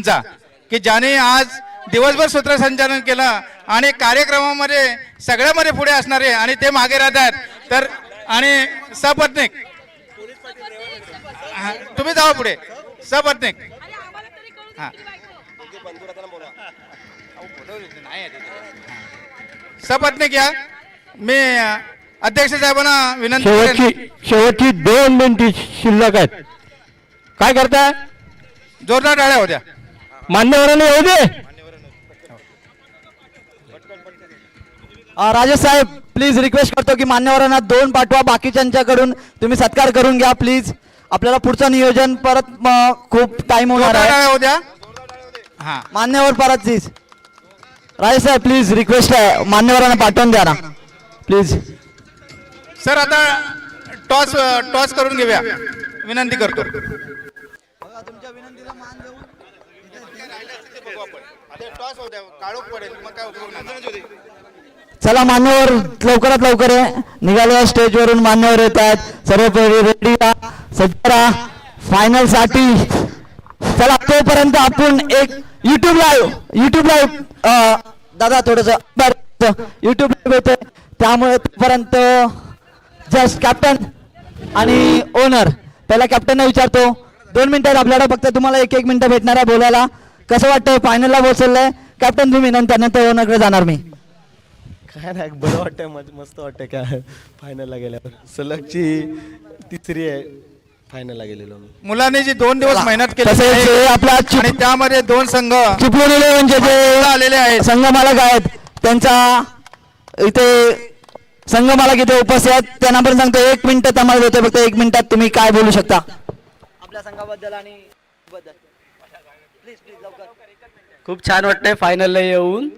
चा की ज्याने आज दिवसभर सूत्रसंचालन केलं आणि कार्यक्रमामध्ये सगळ्यामध्ये पुढे असणारे आणि ते मागे राहतात तर आणि सपत्नीक तुम्ही जावा पुढे सपत्नीक हा सपत्नीक या मी अध्यक्ष साहेबांना विनंती करेन शेवटची 2 मिनिटे शिल्लक आहेत. काय करताय? जोरदार टाळ्या होत्या मान्यवरांना येऊ दे. राजेश साहेब प्लीज रिक्वेस्ट करतो की मान्यवरांना 2 पाठवा, बाकीच्यांच्याकडून तुम्ही सत्कार करून घ्या प्लीज. आपल्याला पुढचं नियोजन परत खूप टाइम होणार जोरदार आहे. टाळ्या होत्या हा मान्यवर परत प्लीज. राजेश साहेब प्लीज रिक्वेस्ट आहे, मान्यवरांना पाठवून द्या ना प्लीज. सर आता टॉस टॉस करून घेऊया विनंती करतो. चला मान्यवर लवकरात लवकर निघाले स्टेजवरून मान्यवर येत आहेत. सर्व रेडी सध्या फायनल साठी. चला तोपर्यंत आपण एक युट्यूब लाईव्ह दादा थोडस युट्यूब लाईव्ह येते त्यामुळे तोपर्यंत जस्ट कॅप्टन आणि ओनर पहिला कॅप्टनला विचारतो 2 मिनिटात आपल्याला फक्त तुम्हाला 1 मिनिट भेटणार आहे बोलायला. कसं वाटतंय फायनलला पोहोचलंय कॅप्टन तुम्ही नंतर ओनरकडे जाणार मी. काय नाही बरं वाटतंय मस्त वाटतंय काय फायनलला गेल्यावर सलगची 3री आहे फायनलला गेलेलो मी. मुलांनी जी 2 दिवस मेहनत केली तसेच आहे आपला आणि त्यामध्ये 2 संघ चिपळूणले म्हणजे जे आलेले आहेत संघ मालक आहेत त्यांचा इथे संघ मालक इथे उपस्थित आहेत त्यांना पण सांगतो 1 मिनिट तुम्हाला देतो फक्त 1 मिनिटात तुम्ही काय बोलू शकता आपल्या संघाबद्दल आणि प्लीज लवकर. खूप छान वाटतंय फायनलला येऊन.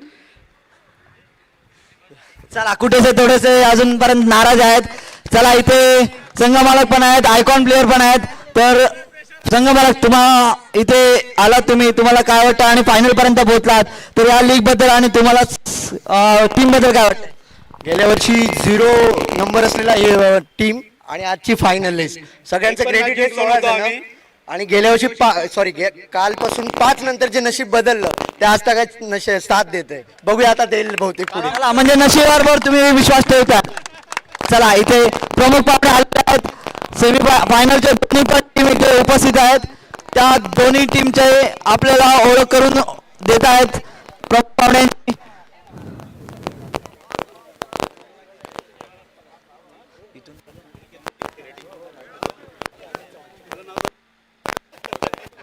चला कुठेसे थोडेसे अजूनपर्यंत नाराज आहेत. चला इथे संघ मालक पण आहेत, आयकॉन प्लेअर पण आहेत. तर संघ मालक तुम्हाला इथे आलात तुम्हाला काय वाटतं आणि फायनल पर्यंत पोहोचलात तर या लीग बद्दल आणि तुम्हाला टीम बद्दल काय वाटतं? गेल्या वर्षी 0 नंबर असलेला टीम आणि आजची फायनल आहे. सगळ्यांचं क्रेडिट आणि गेल्या वर्षी कालपासून 5 नंतर जे नशीब बदललं ते आज तक साथ देत आहे. बघूया आता देईल बहुतेक पुढे. म्हणजे नशिबावर तुम्ही विश्वास ठेवता. चला इथे प्रमुख पाहुणे आले आहेत. सेमी फायनलच्या दोन्ही पण टीम इथे उपस्थित आहेत. त्या दोन्ही टीमचे आपल्याला ओळख करून देत आहेत प्रमुख पाहुण्यांची.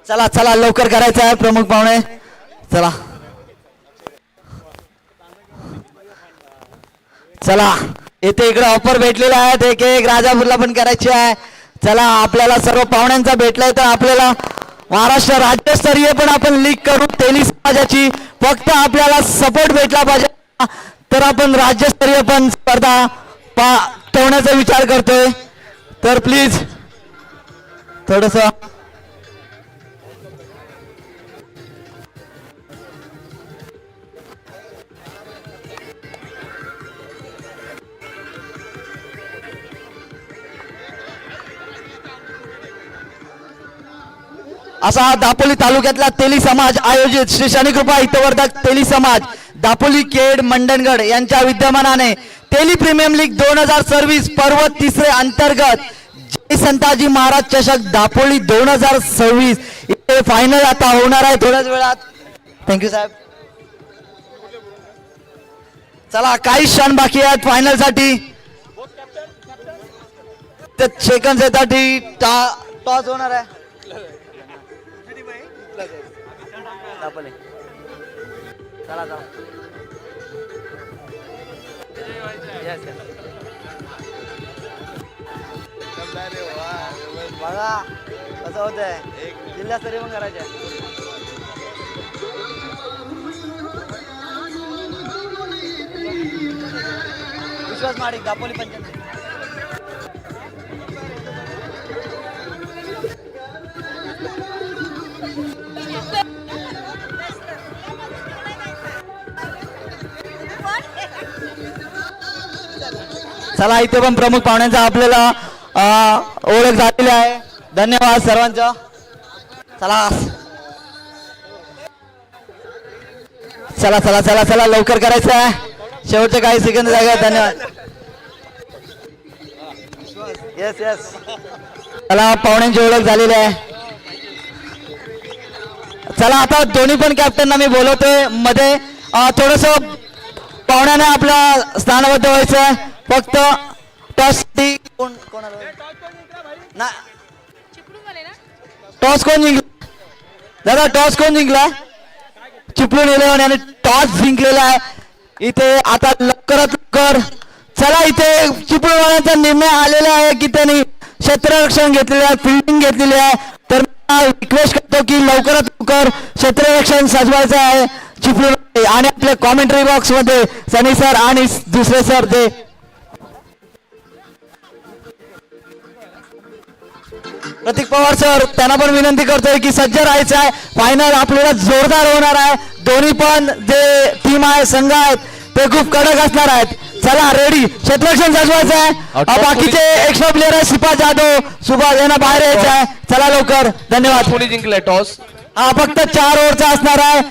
चला चला लवकर करायचं आहे प्रमुख पाहुणे. चला चला इथे इकडे ऑफर भेटलेला आहे एक राजापूरला पण करायची आहे. चला आपल्याला सर्व पाहुण्यांचा भेटलाय तर आपल्याला महाराष्ट्र राज्यस्तरीय पण आपण लीग करू तेली समाजाची. फक्त आपल्याला सपोर्ट भेटला पाहिजे तर आपण राज्यस्तरीय पण स्पर्धा ठेवण्याचा विचार करतोय. तर प्लीज थोडस असा दापोली तालुक्यातला तेली समाज आयोजित श्री शनिकृपा हितवर्धक तेली समाज दापोली केड मंडणगड यांच्या विद्यमानाने तेली प्रीमियम लीग 2026 पर्व 3 अंतर्गत जय संताजी महाराज चषक दापोली 2026 इथे फायनल आता होणार आहे थोड्याच वेळात. थँक्यू साहेब. चला काही क्षण बाकी आहेत फायनल साठी. सेकंड साठी टॉस होणार आहे. चला चला बघा कसं होतंय जिल्हास्तरीय पण करायचं आहे. विश्वास माडिक दापोली पंचायत. चला इथे पण प्रमुख पाहुण्यांचा आपल्याला ओळख झालेली आहे. धन्यवाद सर्वांचा. चला चला चला चला चला लवकर करायचं आहे शेवटचे काही सेकंद जागा. धन्यवाद. येस येस चला पाहुण्यांची ओळख झालेली आहे. चला आता दोन्ही पण कॅप्टनना मी बोलवतोय मध्ये. थोडस पाहुण्याने आपल्या स्थानाबद्ध व्हायचं आहे. फक्त टॉस टॉस कोण जिंकला दादा? टॉस कोण जिंकला? चिपळूण 11 याने टॉस जिंकलेला आहे. इथे आता लवकरात लवकर चला इथे चिपळूणवाल्यांचा निर्णय आलेला आहे की त्यांनी क्षेत्ररक्षण घेतलेले आहे, फिल्डिंग घेतलेली आहे. तर रिक्वेस्ट करतो की लवकरात लवकर क्षेत्ररक्षण सजवायचं आहे चिपळूण. आणि आपल्या कॉमेंट्री बॉक्स मध्ये सनी सर आणि दुसरे सर ते प्रतीक पवार सर त्यांना पण विनंती करतोय की सज्ज राहायचं आहे. फायनल आपल्याला जोरदार होणार आहे. दोन्ही पण जे टीम आहे संघ आहेत ते खूप कडक असणार आहेत. चला रेडी क्षेत्ररक्षण सजवायचं आहे. बाकीचे एक्स्ट्रा प्लेयर आहे शिपा जाधव सुभाष यांना बाहेर यायचं आहे. चला लवकर. धन्यवाद. कोणी जिंकलाय टॉस? हा फक्त 4 ओव्हरचा असणार आहे.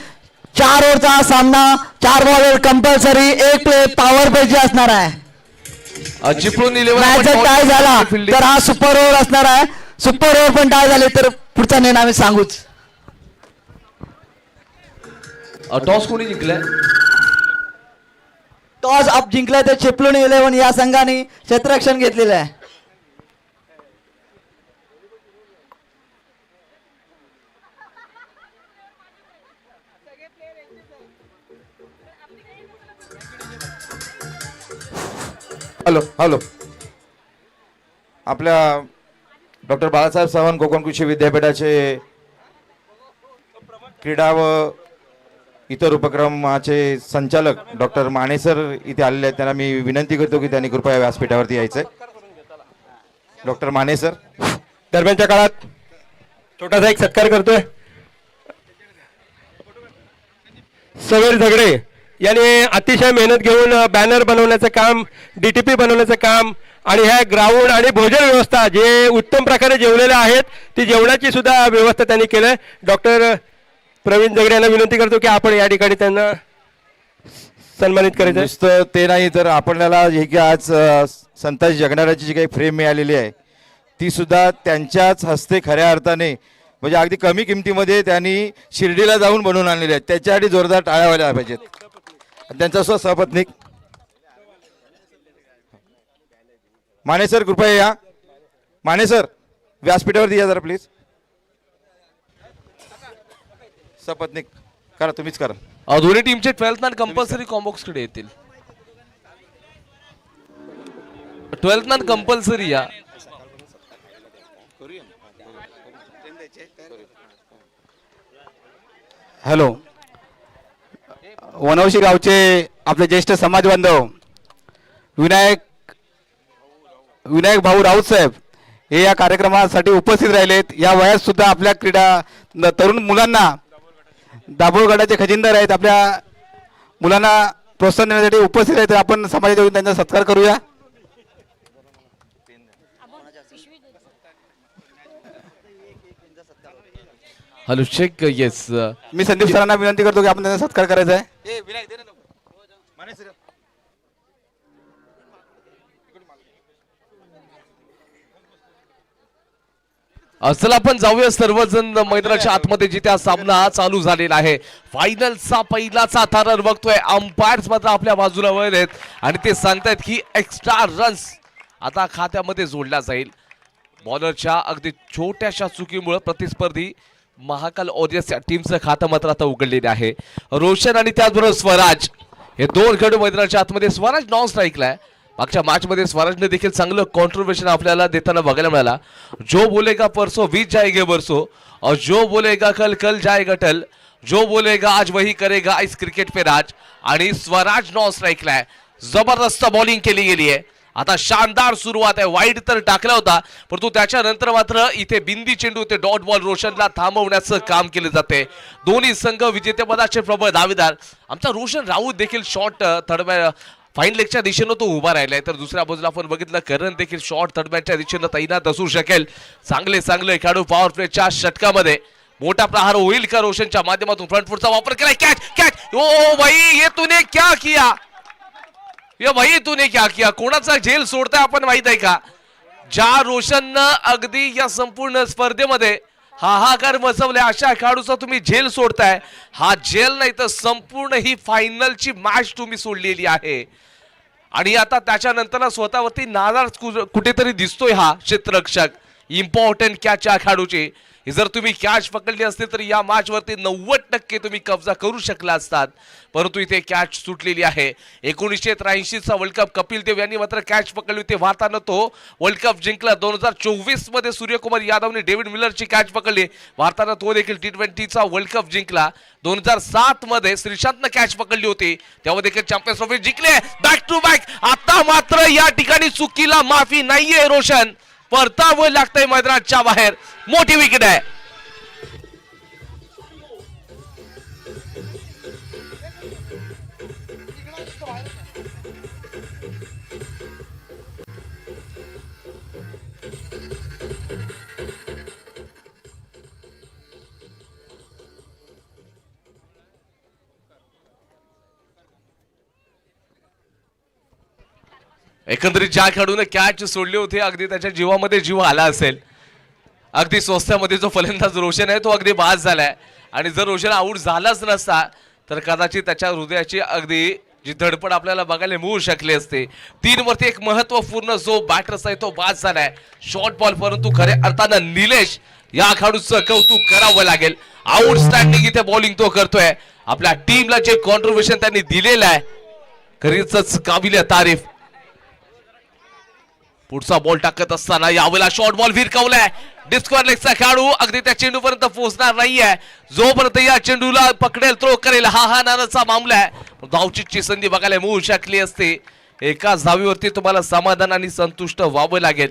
4 ओव्हरचा सामना. 4 बॉलर कंपल्सरी. 1 प्ले पॉवर पेची असणार आहे. चिपळूण मॅच जर टाय झाला तर हा सुपर ओव्हर असणार आहे. सुपर ओव्हर पण टाय झाले तर पुढचा निर्णय आम्ही सांगूच. टॉस कोणी जिंकलाय? टॉस अप जिंकलाय तर चिपळूण 11 या संघाने क्षेत्ररक्षण घेतलेलं आहे. हॅलो हॅलो आपल्या डॉक्टर बाळासाहेब सावंत कोकण कृषी विद्यापीठाचे क्रीडा व इतर उपक्रमाचे संचालक डॉक्टर माने सर इथे आलेले आहेत. त्यांना मी विनंती करतो की त्यांनी कृपया व्यासपीठावरती यायचं आहे. Doctor Mane sir. दरम्यानच्या काळात छोटासा एक सत्कार करतोय. समीर झगडे याने अतिशय मेहनत घेऊन बॅनर बनवण्याचं काम, DTP बनवण्याचं काम आणि ह्या ग्राउंड आणि भोजन व्यवस्था जे उत्तम प्रकारे जेवलेले आहेत ती जेवणाची सुद्धा व्यवस्था त्यांनी केलं. डॉक्टर प्रवीण झगडे यांना विनंती करतो की आपण या ठिकाणी त्यांना सन्मानित करायचं. नुसतं ते नाही तर आपल्याला हे की आज संताजी जगनाराची जी काही फ्रेम मिळालेली आहे ती सुद्धा त्यांच्याच हस्ते खऱ्या अर्थाने म्हणजे अगदी कमी किमतीमध्ये त्यांनी शिर्डीला जाऊन बनवून आणलेले आहेत. त्याच्यासाठी जोरदार टाळ्या व्हायला पाहिजेत. त्यांचा सहपत्नीक माने सर कृपया या. माने सर व्यासपीठावरती या जरा प्लीज. सपत्नीक करा तुम्हीच करा. दोन्ही टीमचे 12th मॅन कंपल्सरी कॉम्बॉक्स कडे येतील. 12th मॅन कंपल्सरी या. हॅलो वनवशी गावचे आपले ज्येष्ठ समाज बांधव विनायक भाऊ राऊत साहेब हे या कार्यक्रमासाठी उपस्थित राहिलेत. या वयात सुद्धा आपल्या क्रीडा तरुण मुलांना दाभोळगडाचे खजिनदार आहेत. आपल्या मुलांना प्रोत्साहन देण्यासाठी उपस्थित आहेत. आपण समाजाच्या वतीने त्यांचा सत्कार करूया. Hello check. येस मी संदीप सरांना विनंती करतो की आपण त्यांचा सत्कार करायचा आहे. चला आपण जाऊया सर्वजण मैदानाच्या आतमध्ये जिथे हा सामना चालू झालेला आहे. फायनलचा पहिलाचा थरार बघतोय. अंपायर्स मात्र आपल्या बाजूला वळलेत आणि ते सांगतायत की एक्स्ट्रा रन्स आता खात्यामध्ये जोडला जाईल. बॉलरच्या अगदी छोट्याशा चुकीमुळे प्रतिस्पर्धी महाकाल ऑरियन्स या टीमचं खातं मात्र आता उघडलेले आहे. रोशन आणि त्याचबरोबर स्वराज हे 2 खेळाडू मैदानाच्या आतमध्ये. स्वराज नॉन स्ट्राईकला आहे. मागच्या मॅच मध्ये स्वराजने देखील चांगलं कॉन्ट्रीब्युशन आपल्याला देताना बघायला मिळाला. जो बोलेगा परसो बीत जाएंगे बरसो और जो बोलेगा कल कल जाएगा टल, जो बोलेगा आज वही करेगा इस क्रिकेट पे राज. आणि स्वराज नॉन स्ट्राईकला आहे. जबरदस्त बॉलिंग केली गेली आहे. आता शानदार सुरुवात आहे. वाईड तर टाकला होता परंतु त्याच्यानंतर मात्र इथे बिंदी चेंडू ते डॉट बॉल रोशनला थांबवण्याचं काम केले जाते. दोन्ही संघ विजेतेपदाचे प्रबळ दावेदार. आमचा रोशन राऊत देखील शॉट थर्ड फाईन लेगच्या दिशेनं तो उभा राहिलाय. तर दुसऱ्या बाजूला आपण बघितलं करण देखील शॉट थर्ड मॅनच्या दिशेनं तैनात असू शकेल. चांगले खेळाडू पॉवर प्लेच्या षटकामध्ये मोठा प्रहार होईल का रोशनच्या माध्यमातून फ्रंट फुटचा वापर केलाय कॅच कॅच ओ भाई ये तूने क्या किया ये भाई तूने क्या किया कोणाचा झेल सोडताय आपण माहित आहे का ज्या रोशननं अगदी या संपूर्ण स्पर्धेमध्ये हाहाकार मचवलाय अशा खेळाडूचा तुम्ही झेल सोडताय हा झेल नाही तर संपूर्ण ही फायनलची मॅच तुम्ही सोडलेली आहे आणि आता त्याच्यानंतर स्वतःवरती नाराज कुठेतरी दिसतोय हा क्षेत्ररक्षक इम्पॉर्टंट कॅच या खेळाडूची जर तुम्ही कॅच पकडली असते तर या मॅच वरती 90% तुम्ही कब्जा करू शकला असतात परंतु इथे कॅच सुटलेली आहे 1983चा वर्ल्ड कप कपिल देव यांनी मात्र कॅच पकडली होती भारतानं तो वर्ल्ड कप जिंकला 2024 मध्ये सूर्यकुमार यादवने डेव्हिड मिलरची कॅच पकडली भारतानं तो देखील T20चा वर्ल्ड कप जिंकला 2007 मध्ये श्रीशांतनं कॅच पकडली होती तेव्हा देखील चॅम्पियन्स ट्रॉफी जिंकले बॅक टू बॅक आता मात्र या ठिकाणी चुकीला माफी नाहीये रोशन परतावं लागतंय मैदानाच्या बाहेर मोठी विकेट आहे एकंदरीत ज्या खेळाडूने कॅच सोडले होते अगदी त्याच्या जीवामध्ये जीव आला असेल अगदी स्वस्त्यामध्ये जो फलंदाज रोशन आहे तो अगदी बाद झालाय आणि जर रोशन आऊट झालाच नसता तर कदाचित त्याच्या हृदयाची अगदी जी धडपड आपल्याला बघायला मिळू शकली असते 3 वरती एक महत्वपूर्ण जो बॅटर्स आहे तो बाद झालाय शॉर्ट बॉल परंतु खऱ्या अर्थानं निलेश या खेळाडूचं कौतुक करावं लागेल आउटस्टँडिंग इथे बॉलिंग तो करतोय आपल्या टीमला जे कॉन्ट्रीब्युशन त्यांनी दिलेलं आहे खरीच काबिल तारीफ पुढचा बॉल टाकत असताना यावेळेला शॉर्ट बॉल भिरकावलाय डिस्क्वायर लेगचा खेळाडू अगदी त्या चेंडूपर्यंत पोहोचणार नाहीये जोपर्यंत या चेंडूला पकडेल थ्रो करेल हा नानाचा मामला आहे धावचीची संधी बघायला मिळू शकली असते एकाच धावीवरती तुम्हाला समाधान आणि संतुष्ट व्हावं लागेल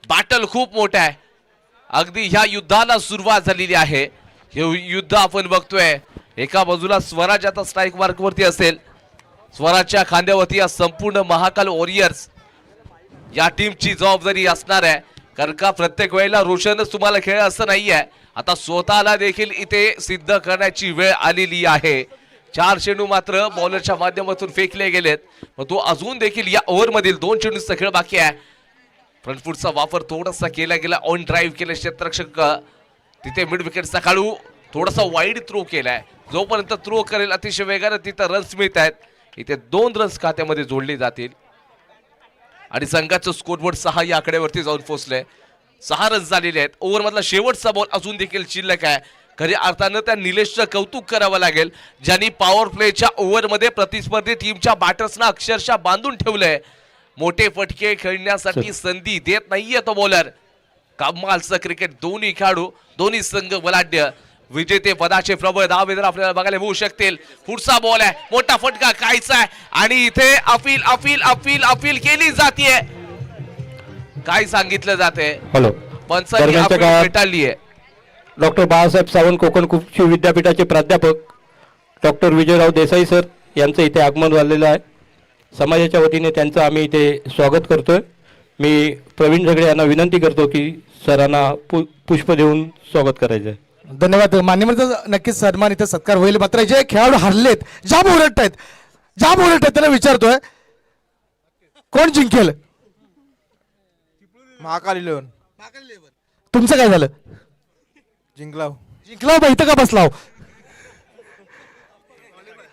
बॅटल खूप मोठं आहे अगदी ह्या युद्धाला सुरुवात झालेली आहे हे युद्ध आपण बघतोय एका बाजूला स्वराज आता स्ट्राईक मार्क वरती असेल स्वराजच्या खांद्यावरती या संपूर्ण महाकाल वॉरियर्स या टीमची जबाबदारी असणार आहे कारण का प्रत्येक वेळेला रोशनच तुम्हाला खेळ असं नाहीये आता स्वतःला देखील इथे सिद्ध करण्याची वेळ आलेली आहे 4 चेंडू मात्र बॉलरच्या माध्यमातून फेकले गेलेत पण तो अजून देखील या ओव्हर मधील 2 चेंडूचा खेळ बाकी आहे फ्रंट फुटचा वापर थोडासा केला गेला ऑन ड्राईव्ह केले क्षेत्ररक्षक तिथे मिड विकेटचा खेळाडू थोडासा वाईड थ्रो केलाय जोपर्यंत थ्रो करेल अतिशय वेगाने तिथं रन्स मिळत आहेत इथे 2 रन्स खात्यामध्ये जोडले जातील आणि संघाचं स्कोरबोर्ड 6 या आकड्यावरती जाऊन पोहोचले 6 रन्स झालेले आहेत ओव्हर मधला शेवटचा बॉल अजून देखील शिल्लक आहे खऱ्या अर्थानं त्या निलेशचं कौतुक करावं लागेल ज्यांनी पॉवर प्लेच्या ओव्हर मध्ये प्रतिस्पर्धी टीमच्या बॅटर्सना अक्षरशः बांधून ठेवलंय मोठे फटके खेळण्यासाठी संधी देत नाहीये तो बॉलर कमालचं क्रिकेट दोन्ही खेळाडू दोन्ही संघ बलाढ्य विजेते पदाचे प्रबळ दावेदार आपल्याला बघायला मिळू शकतील पुढचा बॉल आहे मोठा फटका कायचा आहे आणि इथे अपील अपील अपील अपील केली जाते काय सांगितलं जाते हॅलो पंचांनी अपील फेटाळली आहे डॉक्टर बाळासाहेब सावंत कोकण कृषी विद्यापीठाचे प्राध्यापक डॉक्टर विजयराव देसाई सर यांचं इथे आगमन झालेलं आहे समाजाच्या वतीने त्यांचं आम्ही इथे स्वागत करतोय मी प्रवीण झगडे यांना विनंती करतो की सरांना पुष्प देऊन स्वागत करायचं आहे धन्यवाद मान्यवर नक्कीच सन्मान इथे सत्कार होईल मात्र जे खेळाडू हरलेत जाम ओरडतायत त्यांना विचारतोय कोण जिंकेल महाकाल 11 तुमचं काय झालं जिंकलाव इथं का बसलाव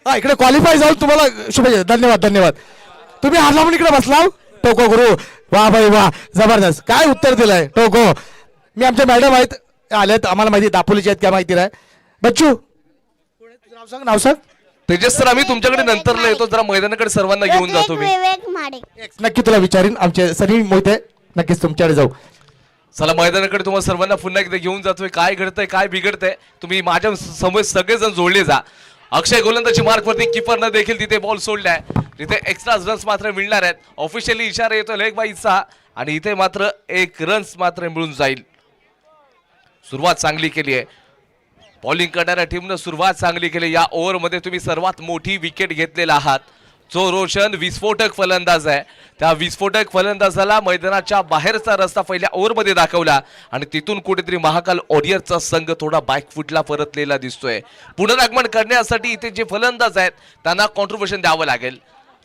हा इकडे क्वालिफाय जाऊन तुम्हाला शुभेच्छा धन्यवाद तुम्ही हारला म्हणून इकडे बसलाव टोको गुरु वा भाई वा जबरदस्त काय उत्तर दिलंय टोको मी आमच्या मॅडम आहेत आल्यात आम्हाला माहिती दापोलीचे आहेत काय माहिती नाही बच्चू नाव सांग तेजस सर आम्ही तुमच्याकडे नंतर येतो जरा मैदानाकडे सर्वांना घेऊन जातो मी नक्की तुला विचारीन आमचे सनी मोहिते नक्कीच तुमच्याकडे जाऊ चला मैदानाकडे तुम्हाला सर्वांना पुन्हा एकदा घेऊन जातोय काय घडतंय काय बिघडतंय तुम्ही माझ्या समोर सगळेजण जोडले जा अक्षय गोलंदाजी मार्क वरती किपरनं देखील तिथे बॉल सोडलाय तिथे एक्स्ट्रा रन्स मात्र मिळणार आहेत ऑफिशियली इशारा येतो लेग बाईचा आणि इथे मात्र 1 रन्स मात्र मिळून जाईल सुरुवात चांगली केली आहे बॉलिंग करणाऱ्या टीमनं सुरुवात चांगली केली या ओव्हर मध्ये तुम्ही सर्वात मोठी विकेट घेतलेला आहात जो रोशन विस्फोटक फलंदाज आहे त्या विस्फोटक फलंदाजाला मैदानाच्या बाहेरचा रस्ता पहिल्या ओव्हरमध्ये दाखवला आणि तिथून कुठेतरी महाकाल वॉरियर्सचा संघ थोडा बॅकफुटला परतलेला दिसतोय. पुनरागमन करण्यासाठी इथे जे फलंदाज आहेत त्यांना कॉन्ट्रीब्युशन द्यावं लागेल.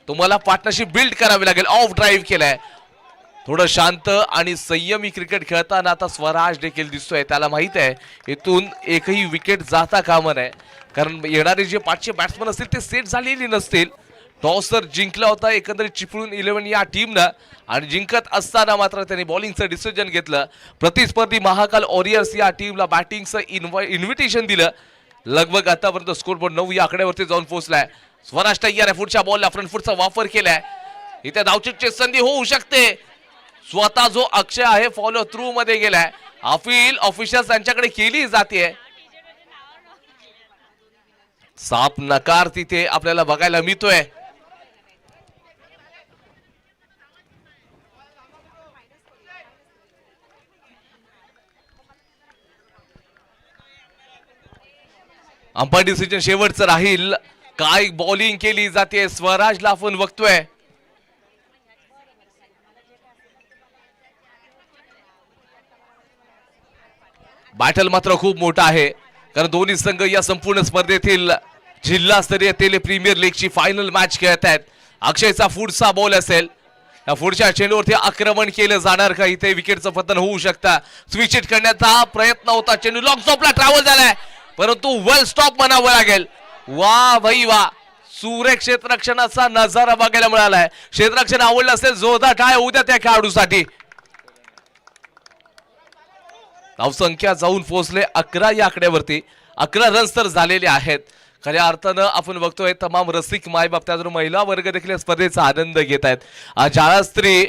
तुम्हाला पार्टनरशिप बिल्ड करावी लागेल. ऑफ ड्राईव्ह केलाय. थोडं शांत आणि संयमी क्रिकेट खेळताना आता स्वराज देखील दिसतोय. त्याला माहित आहे इथून एकही विकेट जाता कामा नये, कारण येणारे जे 500 बॅट्समन असतील ते सेट झालेली नसतील. टॉस तर जिंकला होता एकंदरीत चिपळूण 11 या टीमनं आणि जिंकत असताना मात्र त्यांनी बॉलिंगचं डिसिजन घेतलं. प्रतिस्पर्धी महाकाल वॉरियर्स या टीमला बॅटिंगचं इन्व्हिटेशन दिलं. लगभग आतापर्यंत स्कोरबोर्ड 9 या आकड्यावरती जाऊन पोहोचलाय. स्वराज तयार आहे. पुढच्या बॉलला फ्रंट फुटचा वापर केलाय. इथे धावचीची संधी होऊ शकते. स्वतः जो अक्षय आहे फॉलो थ्रू मध्ये गेलाय. अपील ऑफिशियल्स यांच्याकडे केली जाते. साप नकार तिथे आपल्याला बघायला मिळतोय. अंपायर डिसिजन शेवटचं राहील. काय बॉलिंग केली जाते स्वराजला आपण बघतोय. बॅटल मात्र खूप मोठा आहे, कारण दोन्ही संघ या संपूर्ण स्पर्धेतील जिल्हास्तरीय तेले प्रीमियर लीगची फायनल मॅच खेळत आहेत. अक्षयचा पुढचा बॉल असेल. या पुढच्या चेंडूवरती आक्रमण केलं जाणार का? इथे विकेटचं पतन होऊ शकतं. स्विच हिट करण्याचा प्रयत्न होता. चेंडू लॉंग स्टॉपला ट्रॅव्हल झालाय, परंतु वेल स्टॉप म्हणावं लागेल. वा भाई वा, सूर्य क्षेत्ररक्षणाचा नजारा बघायला मिळालाय. क्षेत्ररक्षण आवडलं असेल जोरदार टाळ्या उद्या त्या खेळाडूसाठी. धावसंख्या जाऊन पोहोचले 11 या आकड्यावरती. 11 रन्स तर झालेले आहेत. खऱ्या अर्थानं आपण बघतोय तमाम रसिक मायबाप त्याचबरोबर महिला वर्ग देखील स्पर्धेचा आनंद घेत आहेत. ज्याला स्त्री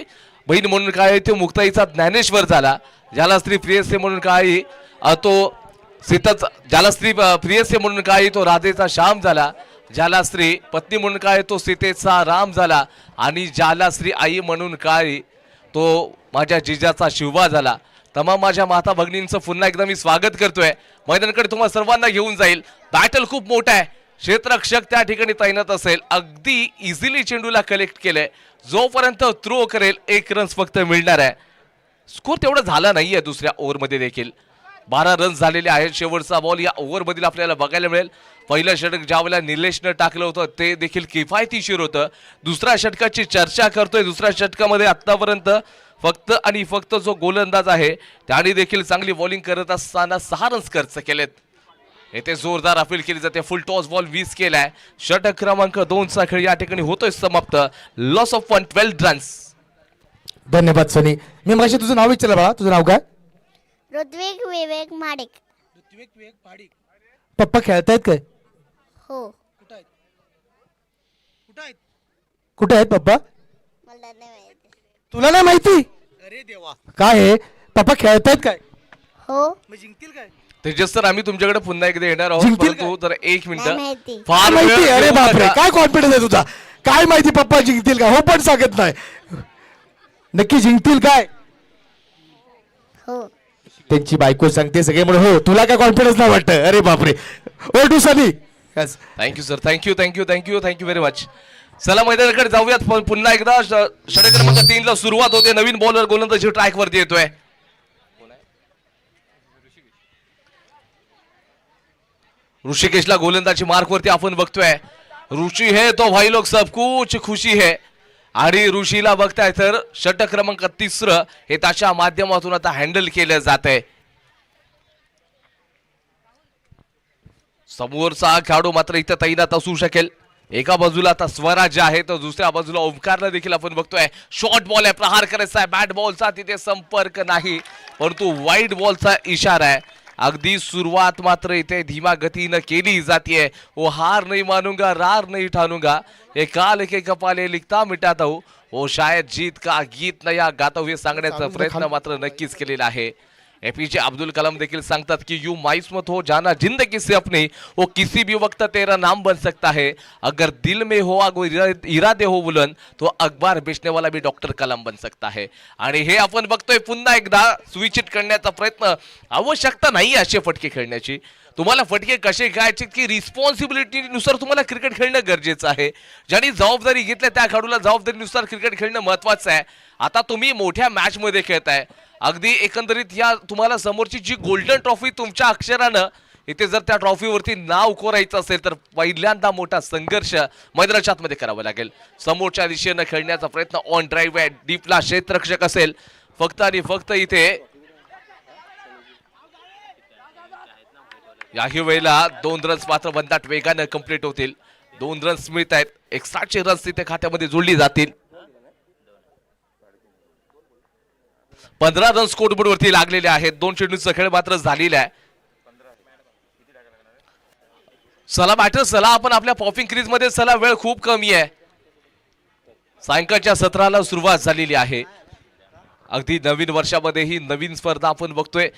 बहीण म्हणून काय तो मुक्ताईचा ज्ञानेश्वर झाला. ज्याला स्त्री प्रियसी म्हणून काय तो सीताच, ज्याला स्त्री प्रियसी म्हणून काय तो राधेचा श्याम झाला. ज्याला स्त्री पत्नी म्हणून काय तो सीतेचा राम झाला. आणि ज्याला स्त्री आई म्हणून काय तो माझ्या जिजाचा शिवबा झाला. तमाम माझ्या माता भगिनींचं पुन्हा एकदा मी स्वागत करतोय. मैदानाकडे तुम्हाला सर्वांना घेऊन जाईल. बॅटल खूप मोठा आहे. क्षेत्ररक्षक त्या ठिकाणी तैनात असेल. अगदी इझिली चेंडूला कलेक्ट केलंय. जोपर्यंत थ्रो करेल 1 रन्स फक्त मिळणार आहे. स्कोर तेवढा झाला नाहीये दुसऱ्या ओव्हरमध्ये देखील. 12 रन्स झालेले आहेत. शेवटचा बॉल या ओव्हरमधील आपल्याला बघायला मिळेल. पहिलं षटक ज्यावेळेला निलेशनं टाकलं होतं ते देखील किफायतीशीर होतं. दुसऱ्या षटकाची चर्चा करतोय. दुसऱ्या षटकामध्ये आतापर्यंत फक्त आणि फक्त जो गोलंदाज आहे त्याने देखील चांगली बॉलिंग करत असताना 6 रन्स खर्च केलेत. येथे जोरदार अपील केली जाते. फुल टॉस बॉल 20 केलाय. षटक क्रमांक 2 चा खेळ या ठिकाणी होतोय समाप्त. Loss of 12 runs. धन्यवाद सनी. मी मगाशी तुझं नाव विचारलं बाळा. तुझं नाव काय? ऋत्विक विवेक माडिक. पप्पा खेळतायत काय? हो. कुठे आहेत पप्पा? मला नाही माहिती. तुला नाही माहिती? अरे देवा, काय आहे? पप्पा खेळतायत काय? हो. जिंकतील काय? तेजस सर आम्ही तुमच्याकडे पुन्हा एकदा येणार आहोत. जिंकतील परंतु जर 1 नाही मिनिट माहिती. फार काय माहिती? वेळ अरे घेऊ बापरे, नका. काय कॉन्फिडन्स आहे तुझा? काय माहिती पप्पा जिंकतील का? हो पण सांगत नाही. नक्की जिंकतील काय? हो. त्यांची बायको सांगते सगळे म्हणून हो. तुला काय कॉन्फिडन्स नाही वाटतं? अरे बापरे. ओ टू Sunny. Thank you sir. Thank you thank you thank you thank you very much. चला मैदानाकडे जाऊयात. पुन्हा एकदा षटक क्रमांक 3 ला सुरुवात होते. नवीन बॉलर गोलंदाजी ट्रॅक वरती येतोय. ऋषिकेशला गोलंदाजी मार्क वरती आपण बघतोय. ऋषी है तो भाई लोग सब कुछ खुशी है. आणि ऋषीला बघताय तर षटक क्रमांक 3 हे त्याच्या माध्यमातून आता हँडल केलं जात आहे. समोरचा खेळाडू मात्र इथं तैनात असू शकेल. एका बाजूला आता स्वराज आहे तर दुसऱ्या बाजूला ओमकारला देखील आपण बघतोय. शॉर्ट बॉल आहे. प्रहार करायचा आहे. बॅट बॉलचा तिथे संपर्क नाही, परंतु वाईड बॉलचा इशारा आहे. अगदी सुरुवात मात्र इथे धीमा गतीनं केली जातीये. वो हार नहीं मानूंगा, रार नहीं ठानूंगा, ये काल के कपाले लिखता मिटाता हूं, वो शायद जीत का गीत नया गाता हुए सांगण्याचा प्रयत्न मात्र नक्कीच केलेला आहे. एपीजे अब्दुल कलाम देखील सांगतात की यू मायूस मत हो जाना जिंदगी से अपनी, वो किसी भी वक्त तेरा नाम बन सकता है. अगर दिल में हो आगो इरादे हो बुलंद तो अखबार बेचने वाला भी डॉक्टर कलाम बन सकता है. आणि हे आपण बघतोय पुन्हा एकदा स्विच हिट करण्याचा प्रयत्न. आवश्यकता नाही असे फटके खेळण्याची. तुम्हाला फटके कसे घ्यायचे की रिस्पॉन्सिबिलिटीनुसार तुम्हाला क्रिकेट खेळणं गरजेचं आहे. ज्यांनी जबाबदारी घेतल्या त्या खेळाडूला जबाबदारीनुसार क्रिकेट खेळणं महत्वाचं आहे. आता तुम्ही मोठ्या मॅच मध्ये खेळताय, अगदी एकंदरीत या तुम्हाला समोरची जी गोल्डन ट्रॉफी तुमच्या अक्षरानं इथे जर त्या ट्रॉफीवरती नाव कोरायचं असेल तर पहिल्यांदा मोठा संघर्ष मैदानाच्या आतमध्ये करावा लागेल. समोरच्या दिशेनं खेळण्याचा प्रयत्न ऑन ड्राईव्ह आहे, डीपला क्षेत्ररक्षक असेल. फक्त आणि फक्त इथे याही वेळेला 2 रन्स मात्र भन्नाट वेगानं कंप्लीट होतील. 2 रन्स मिळत आहेत, एक्स्ट्राचे रन्स तिथे खात्यामध्ये जोडली जातील. 15 रन स्कोरबोर्ड वरती लागलेले आहेत. 2 चेंडूचा खेळ मात्र झालेला आहे. चला बॅटर चला, आपण आपल्या पॉपिंग क्रीज मध्ये चला, वेळ खूप कमी आहे. सायंकाळच्या सत्राला सुरुवात झालेली आहे. अगदी नवीन वर्षामध्ये ही नवीन स्पर्धा आपण बघतोय.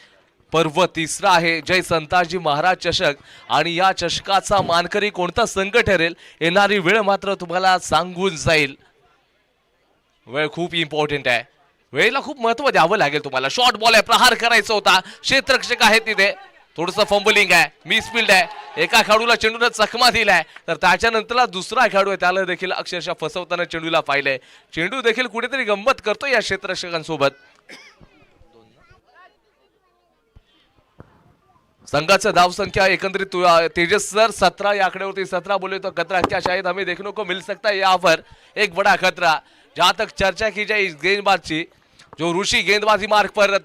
पर्व 3रा आहे, जय संताजी महाराज चषक, आणि या चषकाचा मानकरी कोणता संघ ठरेल येणारी वेळ मात्र तुम्हाला सांगून जाईल. वेळ खूप इम्पॉर्टंट आहे, वेळेला खूप महत्व द्यावं लागेल तुम्हाला. शॉर्ट बॉल आहे, प्रहार करायचा होता, क्षेत्ररक्षक आहे तिथे, थोडंसं फंबलिंग आहे, मिसफिल्ड आहे. एका खेळाडूला चेंडूला चकमा दिलाय तर त्याच्यानंतरला दुसरा खेळाडू आहे त्याला देखील अक्षरशः फसवताना चेंडूला पाहिलंय. चेंडू देखील कुठेतरी गंमत करतो या क्षेत्ररक्षकांसोबत. संघाचं धावसंख्या एकंदरीत तेजस सर 17 या आंकड़े 17 बोले तो खतरा क्या शायद हमें देखने को मिल सकता है. यहाँ पर एक बड़ा खतरा. जहां तक चर्चा की जाए इस गेंदबाज की, जो ऋषि गेंदबाजी मार्ग पर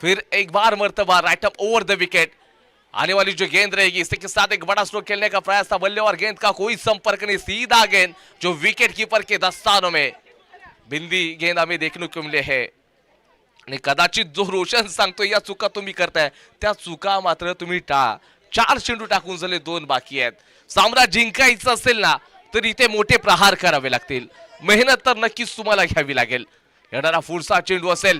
फिर एक बार मर्तबा right up over the wicket. आने वाली जो गेंद रहेगी इसी के साथ एक बड़ा स्ट्रोक खेलने का प्रयास था, बल्ले और गेंद का कोई संपर्क नहीं, सीधा गेंद जो विकेट कीपर के दस्तानों में. बिंदी गेंद हमें देखने को मिले है. आणि कदाचित जो रोशन सांगतो या चुका तुम्ही करताय त्या चुका मात्र तुम्ही टाळा. 4 चेंडू टाकून झाले, 2 बाकी आहेत. सामना जिंकायचं असेल ना तर इथे मोठे प्रहार करावे लागतील. मेहनत तर नक्कीच तुम्हाला घ्यावी लागेल. येणारा पुढचा चेंडू असेल,